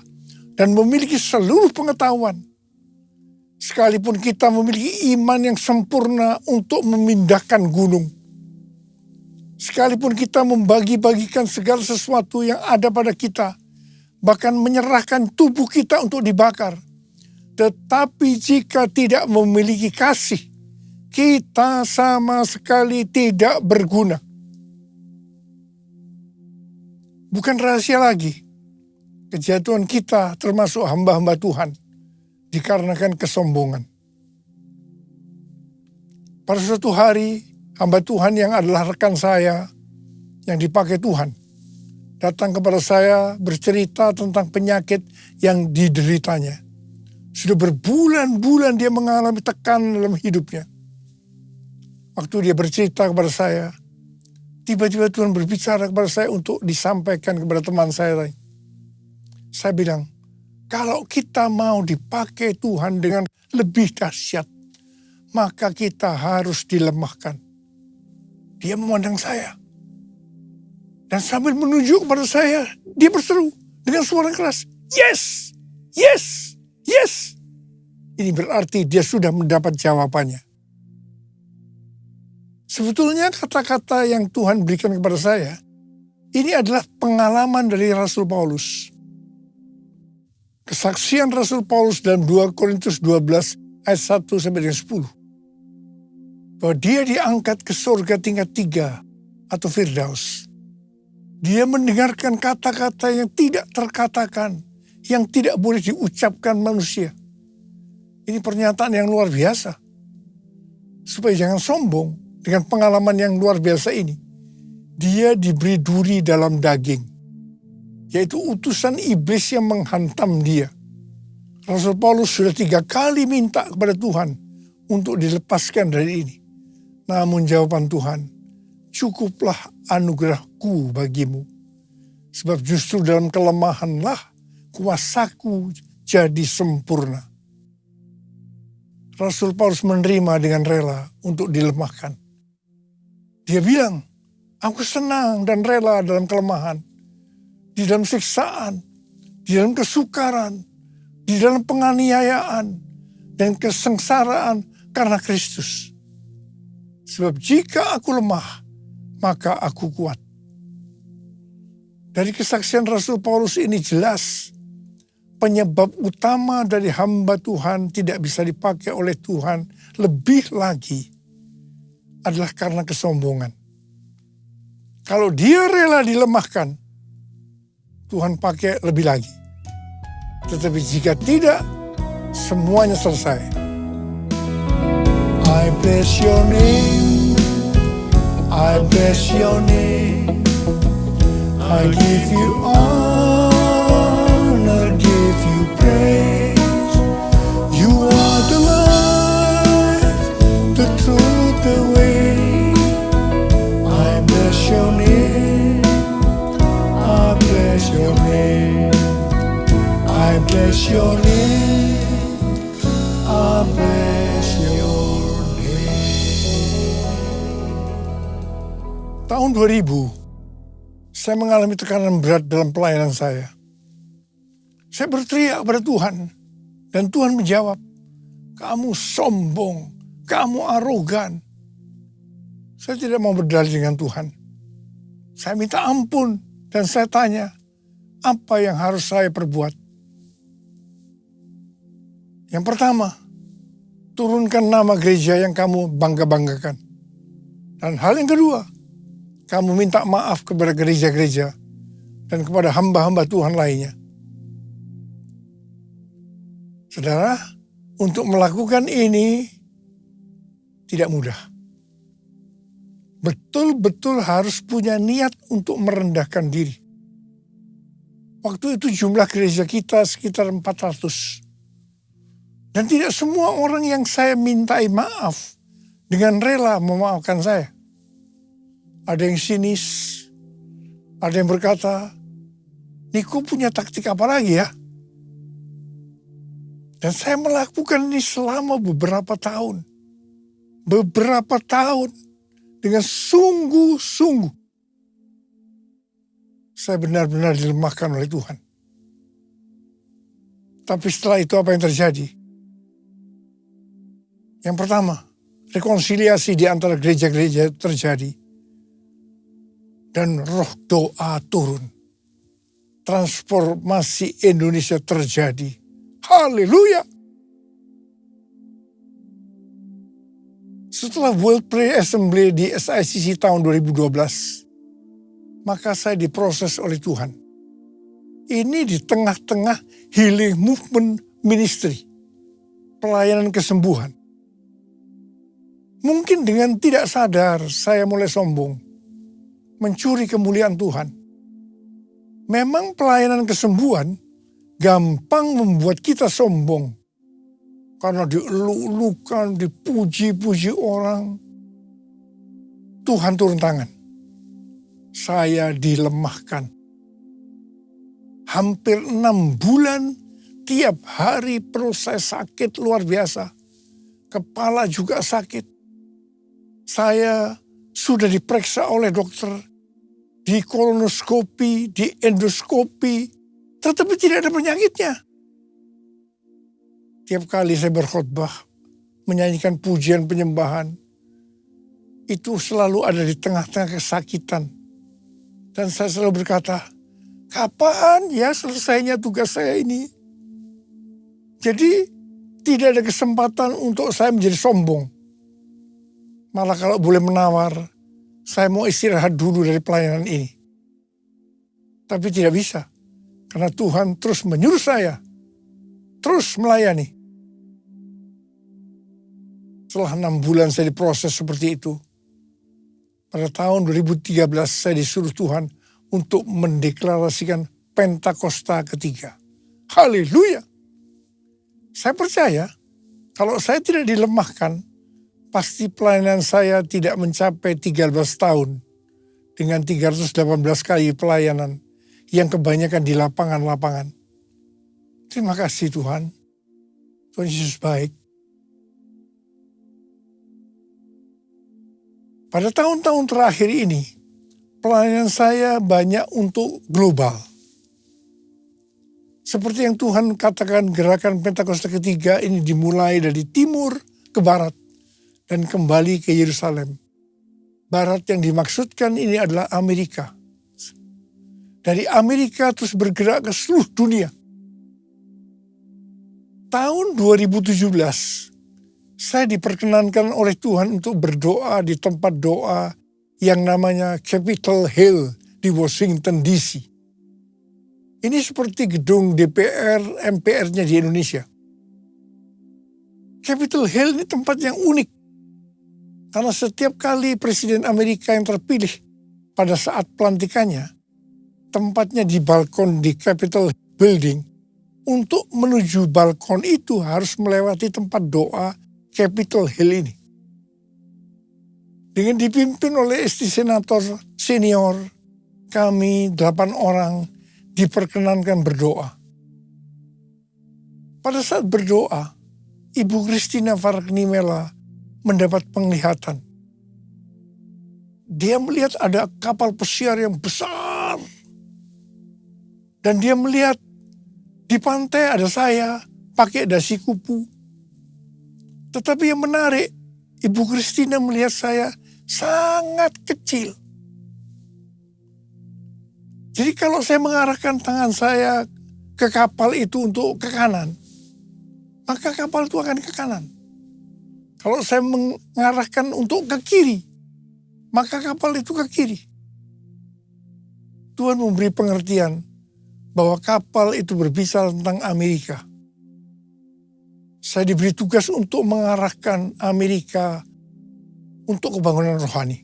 Speaker 5: dan memiliki seluruh pengetahuan, sekalipun kita memiliki iman yang sempurna untuk memindahkan gunung, sekalipun kita membagi-bagikan segala sesuatu yang ada pada kita, bahkan menyerahkan tubuh kita untuk dibakar, tetapi jika tidak memiliki kasih, kita sama sekali tidak berguna. Bukan rahasia lagi, kejatuhan kita termasuk hamba-hamba Tuhan dikarenakan kesombongan. Pada suatu hari, hamba Tuhan yang adalah rekan saya yang dipakai Tuhan datang kepada saya bercerita tentang penyakit yang dideritanya. Sudah berbulan-bulan dia mengalami tekanan dalam hidupnya. Waktu dia bercerita kepada saya, tiba-tiba Tuhan berbicara kepada saya untuk disampaikan kepada teman saya lain. Saya bilang, kalau kita mau dipakai Tuhan dengan lebih dahsyat, maka kita harus dilemahkan. Dia memandang saya. Dan sambil menunjuk kepada saya, dia berseru dengan suara keras, yes, yes, yes. Ini berarti dia sudah mendapat jawabannya. Sebetulnya kata-kata yang Tuhan berikan kepada saya, ini adalah pengalaman dari Rasul Paulus. Kesaksian Rasul Paulus dalam 2 Korintus 12 ayat 1 sampai dengan 10. Bahwa dia diangkat ke surga tingkat 3 atau Firdaus. Dia mendengarkan kata-kata yang tidak terkatakan, yang tidak boleh diucapkan manusia. Ini pernyataan yang luar biasa. Supaya jangan sombong dengan pengalaman yang luar biasa ini. Dia diberi duri dalam daging. Yaitu utusan iblis yang menghantam dia. Rasul Paulus sudah 3 kali minta kepada Tuhan untuk dilepaskan dari ini. Namun jawaban Tuhan, cukuplah anugerahku bagimu. Sebab justru dalam kelemahanlah kuasaku jadi sempurna. Rasul Paulus menerima dengan rela untuk dilemahkan. Dia bilang, aku senang dan rela dalam kelemahan, di dalam siksaan, di dalam kesukaran, di dalam penganiayaan, dan kesengsaraan karena Kristus. Sebab jika aku lemah, maka aku kuat. Dari kesaksian Rasul Paulus ini jelas, penyebab utama dari hamba Tuhan tidak bisa dipakai oleh Tuhan lebih lagi adalah karena kesombongan. Kalau dia rela dilemahkan, Tuhan pakai lebih lagi. Tetapi jika tidak, semuanya selesai. I bless your name, I bless your name, I give you honor, give you praise. You are the life, the truth, the way. I bless your name, I bless your name, I bless your name, I bless your name. Tahun 2000, saya mengalami tekanan berat dalam pelayanan saya. Saya berteriak kepada Tuhan, dan Tuhan menjawab, kamu sombong, kamu arogan. Saya tidak mau berdalih dengan Tuhan. Saya minta ampun, dan saya tanya, apa yang harus saya perbuat? Yang pertama, turunkan nama gereja yang kamu bangga-banggakan. Dan hal yang kedua, kamu minta maaf kepada gereja-gereja dan kepada hamba-hamba Tuhan lainnya. Saudara, untuk melakukan ini tidak mudah. Betul-betul harus punya niat untuk merendahkan diri. Waktu itu jumlah gereja kita sekitar 400. Dan tidak semua orang yang saya mintai maaf dengan rela memaafkan saya. Ada yang sinis, ada yang berkata, Niko punya taktik apa lagi ya? Dan saya melakukan ini selama beberapa tahun. Beberapa tahun dengan sungguh-sungguh. Saya benar-benar dilemahkan oleh Tuhan. Tapi setelah itu apa yang terjadi? Yang pertama, rekonsiliasi di antara gereja-gereja terjadi. Dan roh doa turun. Transformasi Indonesia terjadi. Haleluya. Setelah World Prayer Assembly di SICC tahun 2012, maka saya diproses oleh Tuhan. Ini di tengah-tengah healing movement ministry. Pelayanan kesembuhan. Mungkin dengan tidak sadar saya mulai sombong. Mencuri kemuliaan Tuhan. Memang pelayanan kesembuhan gampang membuat kita sombong. Karena dieluk-elukan, dipuji-puji orang. Tuhan turun tangan. Saya dilemahkan. Hampir 6 bulan, tiap hari perut saya sakit luar biasa. Kepala juga sakit. Saya sudah diperiksa oleh dokter, di kolonoskopi, di endoskopi, tetapi tidak ada penyakitnya. Tiap kali saya berkhotbah, menyanyikan pujian penyembahan, itu selalu ada di tengah-tengah kesakitan. Dan saya selalu berkata, kapan ya selesainya tugas saya ini? Jadi tidak ada kesempatan untuk saya menjadi sombong. Malah kalau boleh menawar, saya mau istirahat dulu dari pelayanan ini. Tapi tidak bisa. Karena Tuhan terus menyuruh saya. Terus melayani. Setelah 6 bulan saya diproses seperti itu. Pada tahun 2013 saya disuruh Tuhan untuk mendeklarasikan Pentakosta ketiga. Haleluya. Saya percaya kalau saya tidak dilemahkan, pasti pelayanan saya tidak mencapai 13 tahun dengan 318 kali pelayanan yang kebanyakan di lapangan-lapangan. Terima kasih Tuhan. Tuhan Yesus baik. Pada tahun-tahun terakhir ini, pelayanan saya banyak untuk global. Seperti yang Tuhan katakan, gerakan Pentakosta ketiga ini dimulai dari timur ke barat dan kembali ke Yerusalem. Barat yang dimaksudkan ini adalah Amerika. Dari Amerika terus bergerak ke seluruh dunia. Tahun 2017, saya diperkenankan oleh Tuhan untuk berdoa di tempat doa yang namanya Capitol Hill di Washington DC. Ini seperti gedung DPR, MPR-nya di Indonesia. Capitol Hill ini tempat yang unik. Karena setiap kali Presiden Amerika yang terpilih pada saat pelantikannya, tempatnya di balkon di Capitol Building. Untuk menuju balkon itu harus melewati tempat doa Capitol Hill ini. Dengan dipimpin oleh istri senator senior, kami 8 orang diperkenankan berdoa. Pada saat berdoa, Ibu Christina Fargnimela mendapat penglihatan. Dia melihat ada kapal pesiar yang besar. Dan dia melihat di pantai ada saya pakai dasi kupu. Tetapi yang menarik, Ibu Christina melihat saya sangat kecil. Jadi kalau saya mengarahkan tangan saya ke kapal itu untuk ke kanan, maka kapal itu akan ke kanan. Kalau saya mengarahkan untuk ke kiri, maka kapal itu ke kiri. Tuhan memberi pengertian bahwa kapal itu berbicara tentang Amerika. Saya diberi tugas untuk mengarahkan Amerika untuk kebangunan rohani.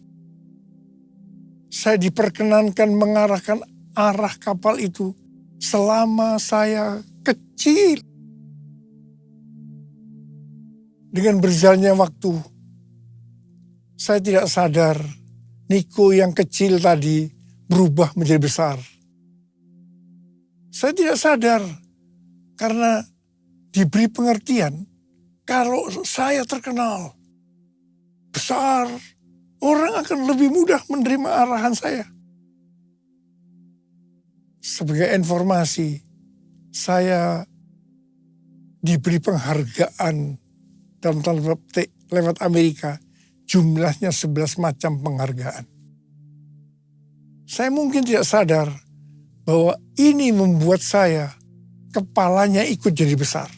Speaker 5: Saya diperkenankan mengarahkan arah kapal itu selama saya kecil. Dengan berjalannya waktu, saya tidak sadar Niko yang kecil tadi berubah menjadi besar. Saya tidak sadar karena diberi pengertian kalau saya terkenal besar, orang akan lebih mudah menerima arahan saya. Sebagai informasi, saya diberi penghargaan dalam tanda petik lewat Amerika, jumlahnya 11 macam penghargaan. Saya mungkin tidak sadar bahwa ini membuat saya, kepalanya ikut jadi besar.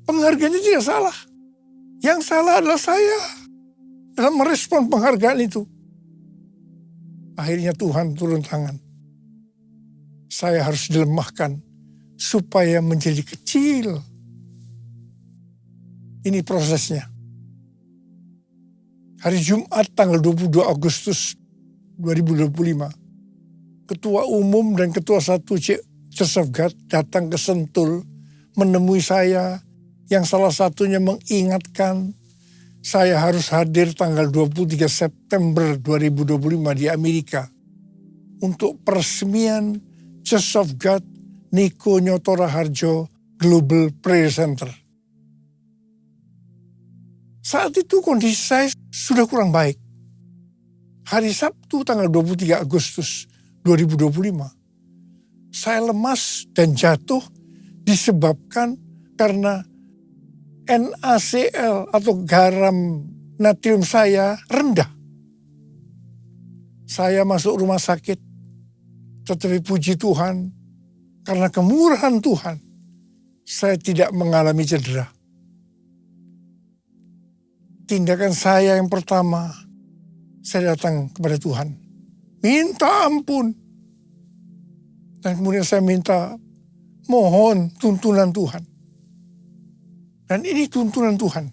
Speaker 5: Penghargaannya tidak salah. Yang salah adalah saya dalam merespon penghargaan itu. Akhirnya Tuhan turun tangan. Saya harus dilemahkan supaya menjadi kecil. Ini prosesnya. Hari Jumat tanggal 22 Agustus 2025, Ketua Umum dan Ketua 1 Church of God datang ke Sentul menemui saya, yang salah satunya mengingatkan saya harus hadir tanggal 23 September 2025 di Amerika untuk peresmian Church of God Niko Nyotora Harjo Global Prayer Center. Saat itu kondisi saya sudah kurang baik. Hari Sabtu tanggal 23 Agustus 2025, saya lemas dan jatuh disebabkan karena NaCl atau garam natrium saya rendah. Saya masuk rumah sakit, tetapi puji Tuhan, karena kemurahan Tuhan, saya tidak mengalami cedera. Tindakan saya yang pertama, saya datang kepada Tuhan. Minta ampun. Dan kemudian saya minta, mohon tuntunan Tuhan. Dan ini tuntunan Tuhan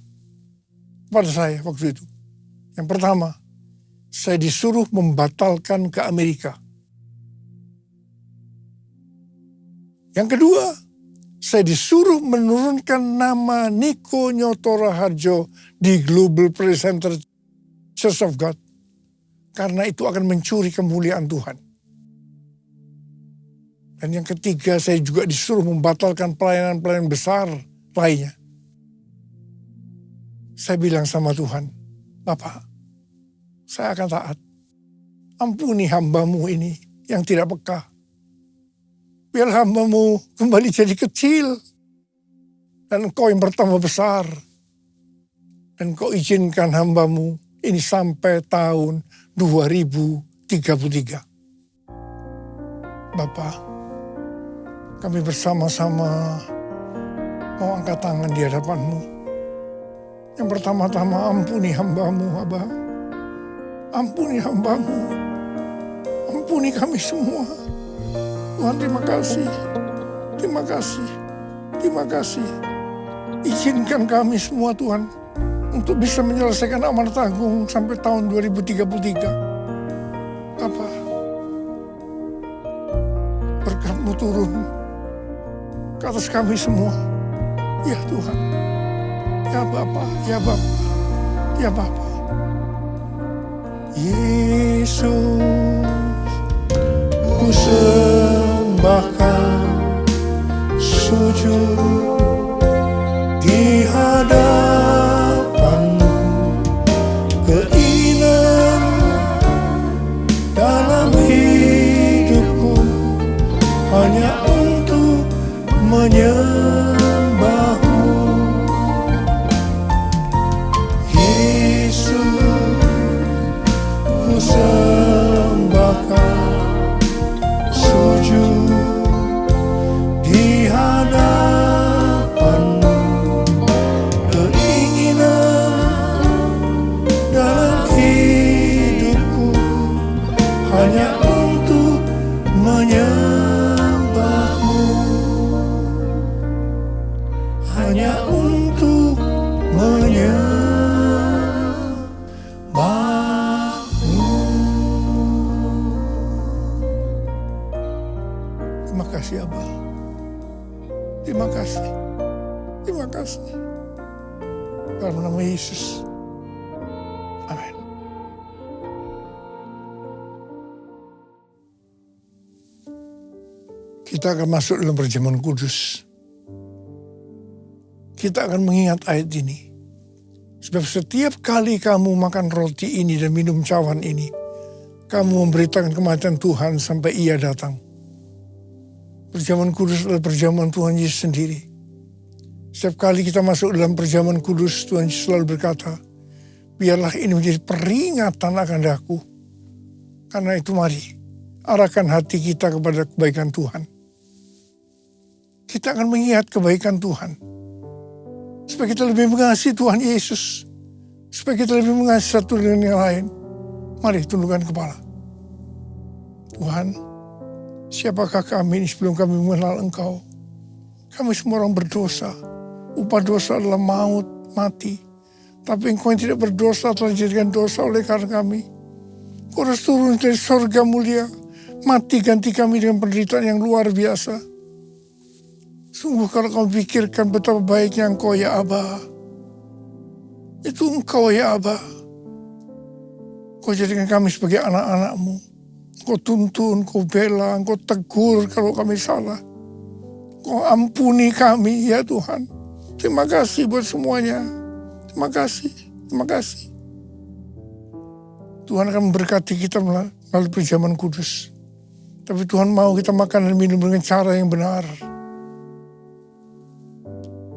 Speaker 5: pada saya waktu itu. Yang pertama, saya disuruh membatalkan ke Amerika. Yang kedua, saya disuruh menurunkan nama Niko Nyoto Raharjo di Global Prayer Center Church of God. Karena itu akan mencuri kemuliaan Tuhan. Dan yang ketiga, saya juga disuruh membatalkan pelayanan-pelayanan besar lainnya. Saya bilang sama Tuhan, Bapak, saya akan taat. Ampuni hamba-Mu ini yang tidak peka. Biar hamba-Mu kembali jadi kecil. Dan Engkau yang bertambah besar. Dan Engkau izinkan hamba-Mu ini sampai tahun 2033. Bapak, kami bersama-sama mau angkat tangan di hadapan-Mu. Yang pertama-tama ampuni hamba-Mu, Abba. Ampuni hamba-Mu. Ampuni kami semua. Tuhan, terima kasih. Terima kasih. Terima kasih. Izinkan kami semua, Tuhan, untuk bisa menyelesaikan amanat agung sampai tahun 2033. Bapa, berkat-Mu turun ke atas kami semua. Ya Tuhan. Ya Bapa, ya Bapa, ya Bapa. Yesus, ku sembahkan sujud di hadapan-Mu, keinginan dalam hidupku hanya untuk menyembah-Mu. Yesus, ku sembahkan sujud di hadapan-Mu, keinginan dalam hidupku hanya untuk menyembah-Mu, hanya untuk menyembah-Mu. Terima kasih, Abba. Terima kasih. Terima kasih. Dalam nama Yesus. Amin. Kita akan masuk dalam perjamuan kudus. Kita akan mengingat ayat ini. Sebab setiap kali kamu makan roti ini dan minum cawan ini, kamu memberitakan kematian Tuhan sampai Ia datang. Perjamuan kudus adalah perjamuan Tuhan Yesus sendiri. Setiap kali kita masuk dalam perjamuan kudus, Tuhan Yesus selalu berkata, biarlah ini menjadi peringatan akan aku. Karena itu mari, arahkan hati kita kepada kebaikan Tuhan. Kita akan mengingat kebaikan Tuhan. Supaya kita lebih mengasihi Tuhan Yesus. Supaya kita lebih mengasihi satu dengan yang lain. Mari tundukkan kepala. Tuhan, siapakah kami ini sebelum kami mengenal Engkau? Kami semua orang berdosa. Upah dosa adalah maut, mati. Tapi Engkau yang tidak berdosa telah dijadikan dosa oleh karena kami. Engkau harus turun dari sorga mulia. Mati ganti kami dengan penderitaan yang luar biasa. Sungguh kalau kau pikirkan betapa baiknya Engkau ya Abba. Itu Engkau ya Abba. Kau jadikan kami sebagai anak-anak-Mu. Kau tuntun, kau bela, kau tegur kalau kami salah. Kau ampuni kami ya Tuhan. Terima kasih buat semuanya. Terima kasih, terima kasih. Tuhan akan memberkati kita melalui perjamuan kudus. Tapi Tuhan mau kita makan dan minum dengan cara yang benar.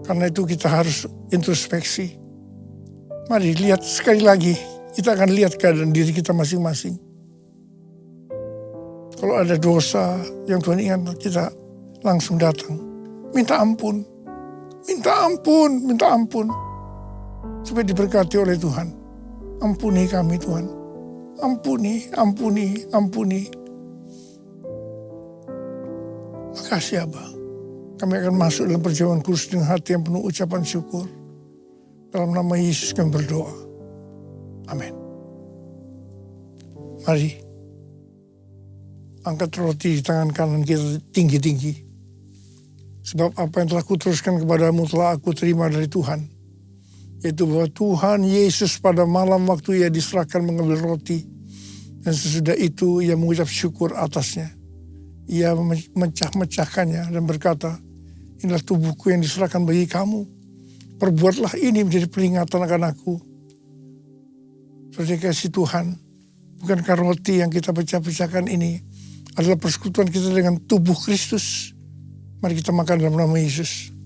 Speaker 5: Karena itu kita harus introspeksi. Mari lihat sekali lagi. Kita akan lihat keadaan diri kita masing-masing. Kalau ada dosa yang Tuhan ingat, kita langsung datang. Minta ampun. minta ampun. Supaya diberkati oleh Tuhan. Ampuni kami Tuhan. Ampuni. Makasih Abba. Kami akan masuk dalam perjamuan kudus dengan hati yang penuh ucapan syukur. Dalam nama Yesus kami berdoa. Amin. Mari. Angkat roti di tangan kanan kita tinggi-tinggi. Sebab apa yang telah kuteruskan kepadamu telah aku terima dari Tuhan. Yaitu bahwa Tuhan Yesus pada malam waktu ia diserahkan mengambil roti. Dan sesudah itu ia mengucap syukur atasnya. Ia memecah-mecahkannya dan berkata, inilah tubuhku yang diserahkan bagi kamu. Perbuatlah ini menjadi peringatan akan aku. Saudara kasih Tuhan, bukankah roti yang kita pecah-pecahkan ini adalah persekutuan kita dengan tubuh Kristus? Mari kita makan dalam nama Yesus.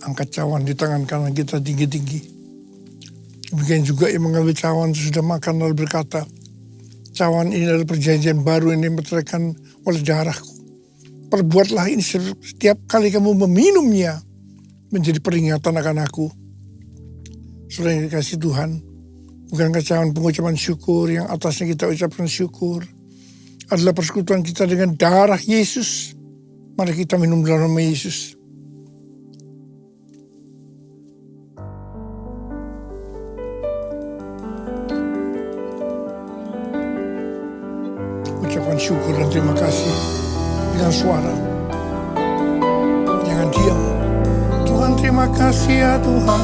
Speaker 5: Angkat cawan di tangan kanan kita tinggi-tinggi. Demikian juga yang mengambil cawan sudah makan lalu berkata, cawan ini adalah perjanjian baru yang dimeteraikan oleh darahku. Perbuatlah ini setiap kali kamu meminumnya menjadi peringatan akan aku. Saudara yang dikasihi Tuhan, bukankah cawan pengucapan syukur yang atasnya kita ucapkan syukur adalah persekutuan kita dengan darah Yesus? Mari kita minum dalam nama Yesus. Ucapan syukur dan terima kasih dengan suara. Jangan diam. Tuhan terima kasih ya Tuhan.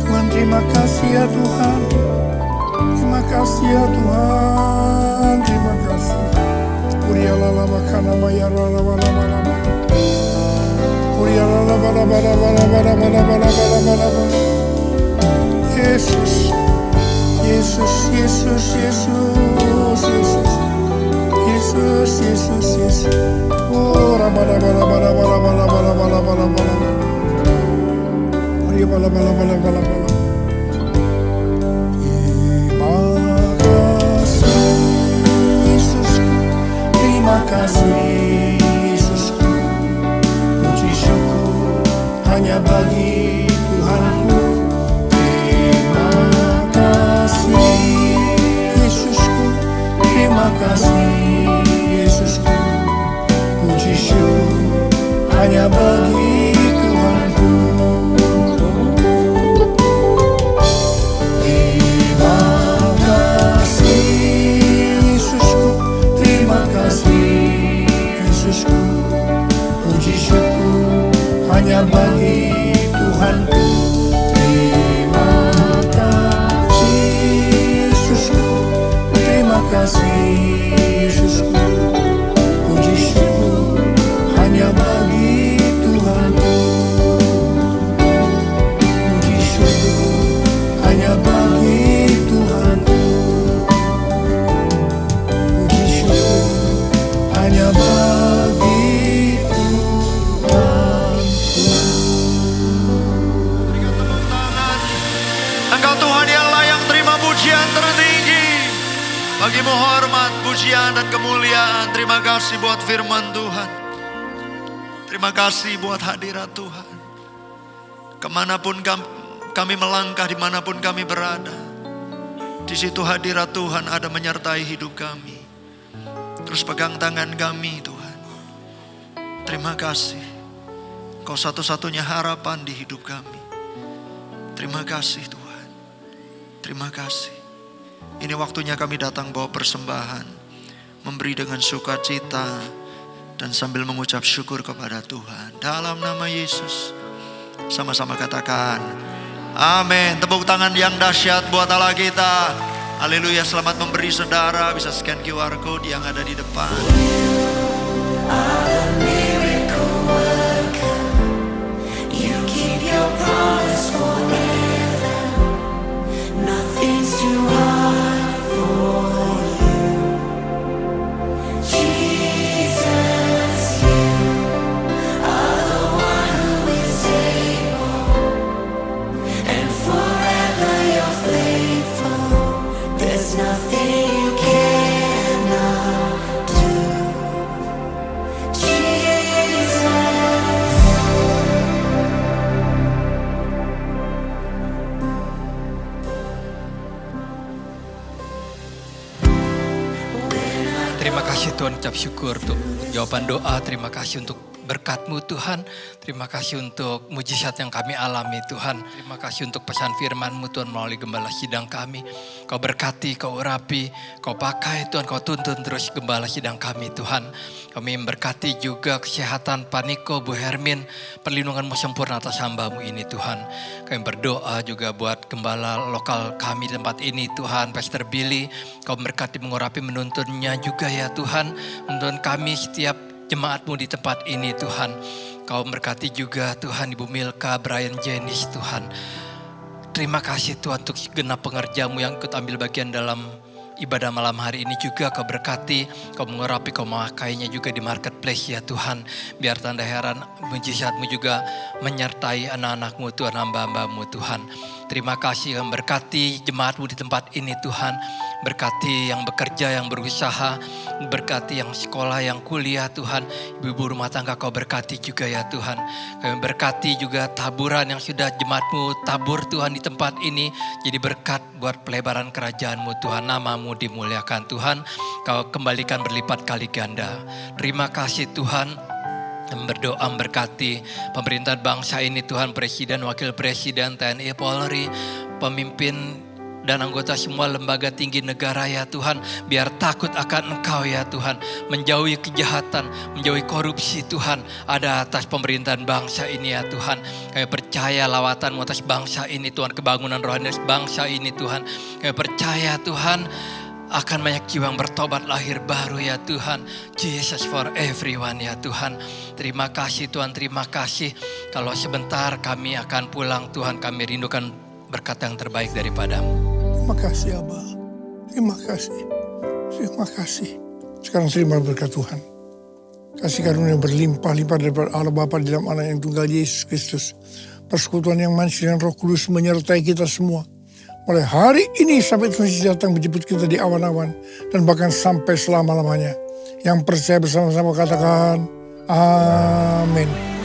Speaker 5: Tuhan terima kasih ya Tuhan. Terima kasih ya Tuhan. Terima kasih. Urialala makana mayara lala lala. Urialala bala bala bala bala bala bala bala bala bala. Yesus. Yesus, Yesus, Yesus, Yesus, Yesus, Yesus, Yesus. Oh, rabala bala bala bala bala bala bala bala bala. Maria bala bala bala bala bala. Terima kasih Yesusku, terima kasih Yesusku. Puji syukur hanya bagi Tuhanku. Terima kasih Yesusku, puji syukur hanya bagi Tuhanku. Terima kasih Yesusku, terima kasih Yesusku, puji syukur hanya bagi Tuhanku. Terima kasih Yesusku, terima kasih Yesusku, puji syukur hanya bagi Tuhanku. Puji syukur hanya bagi Tuhanku. Puji syukur hanya bagi Tuhanku.
Speaker 3: Berikan tepuk tangan. Engkau Tuhan yang layak terima pujian tertinggi. Bagimu hormat, pujian, dan kemuliaan. Terima kasih buat firman Tuhan. Terima kasih buat hadirat Tuhan. Kemanapun kami melangkah, dimanapun kami berada, di situ hadirat Tuhan ada menyertai hidup kami. Terus pegang tangan kami Tuhan. Terima kasih. Kau satu-satunya harapan di hidup kami. Terima kasih Tuhan. Terima kasih. Ini waktunya kami datang bawa persembahan, memberi dengan sukacita, dan sambil mengucap syukur kepada Tuhan. Dalam nama Yesus, sama-sama katakan, amin. Tepuk tangan yang dahsyat buat Allah kita. Haleluya, selamat memberi saudara. Bisa scan QR code yang ada di depan.
Speaker 1: You keep your promise forever. Nothing's too hard for you. Jesus, you
Speaker 6: Terima kasih Tuhan, ucap syukur untuk jawaban doa. Terima kasih untuk berkat-Mu Tuhan. Terima kasih untuk mujizat yang kami alami Tuhan. Terima kasih untuk pesan firman-Mu Tuhan melalui gembala sidang kami. Kau berkati, Kau urapi, Kau pakai Tuhan, Kau tuntun terus gembala sidang kami Tuhan. Kami memberkati juga kesehatan Pak Niko, Bu Hermin, perlindungan-Mu sempurna atas hamba-Mu ini Tuhan. Kami berdoa juga buat gembala lokal kami di tempat ini Tuhan, Pastor Billy. Kau berkati, mengurapi, menuntunnya juga ya Tuhan. Menuntun kami setiap jemaat-Mu di tempat ini Tuhan. Kau berkati juga Tuhan Ibu Milka, Brian Jenis Tuhan. Terima kasih Tuhan untuk segenap pengerja-Mu yang ikut ambil bagian dalam ibadah malam hari ini juga. Kau berkati, Kau mengurapi, Kau memakainya juga di marketplace ya Tuhan. Biar tanda heran mujizat-Mu juga menyertai anak-anak-Mu Tuhan, hamba-hamba-Mu Tuhan. Terima kasih yang berkati jemaat-Mu di tempat ini Tuhan. Berkati yang bekerja, yang berusaha, berkati yang sekolah, yang kuliah Tuhan. Ibu-ibu rumah tangga Kau berkati juga ya Tuhan. Kami berkati juga taburan yang sudah jemaat-Mu tabur Tuhan di tempat ini. Jadi berkat buat pelebaran kerajaan-Mu Tuhan. Nama-Mu dimuliakan Tuhan. Kau kembalikan berlipat kali ganda. Terima kasih Tuhan. Berdoa memberkati pemerintahan bangsa ini Tuhan, Presiden, Wakil Presiden, TNI, Polri, pemimpin dan anggota semua lembaga tinggi negara ya Tuhan. Biar takut akan Engkau ya Tuhan. Menjauhi kejahatan, menjauhi korupsi Tuhan. Ada atas pemerintahan bangsa ini ya Tuhan. Kami percaya lawatan-Mu atas bangsa ini Tuhan. Kebangunan rohani atas bangsa ini Tuhan. Kami percaya Tuhan akan banyak jiwa yang bertobat lahir baru ya Tuhan. Jesus for everyone ya Tuhan. Terima kasih Tuhan, terima kasih. Kalau sebentar kami akan pulang Tuhan, kami rindukan berkat yang terbaik daripada-Mu.
Speaker 5: Terima kasih Abah. Terima kasih. Terima kasih. Sekarang terima berkat Tuhan. Kasih karunia berlimpah-limpah daripada Allah Bapa di dalam Anak yang tunggal Yesus Kristus. Persekutuan yang manis dengan Roh Kudus menyertai kita semua. Mulai hari ini sampai Tuhan Yesus datang menjemput kita di awan-awan. Dan bahkan sampai selama-lamanya. Yang percaya bersama-sama katakan amin.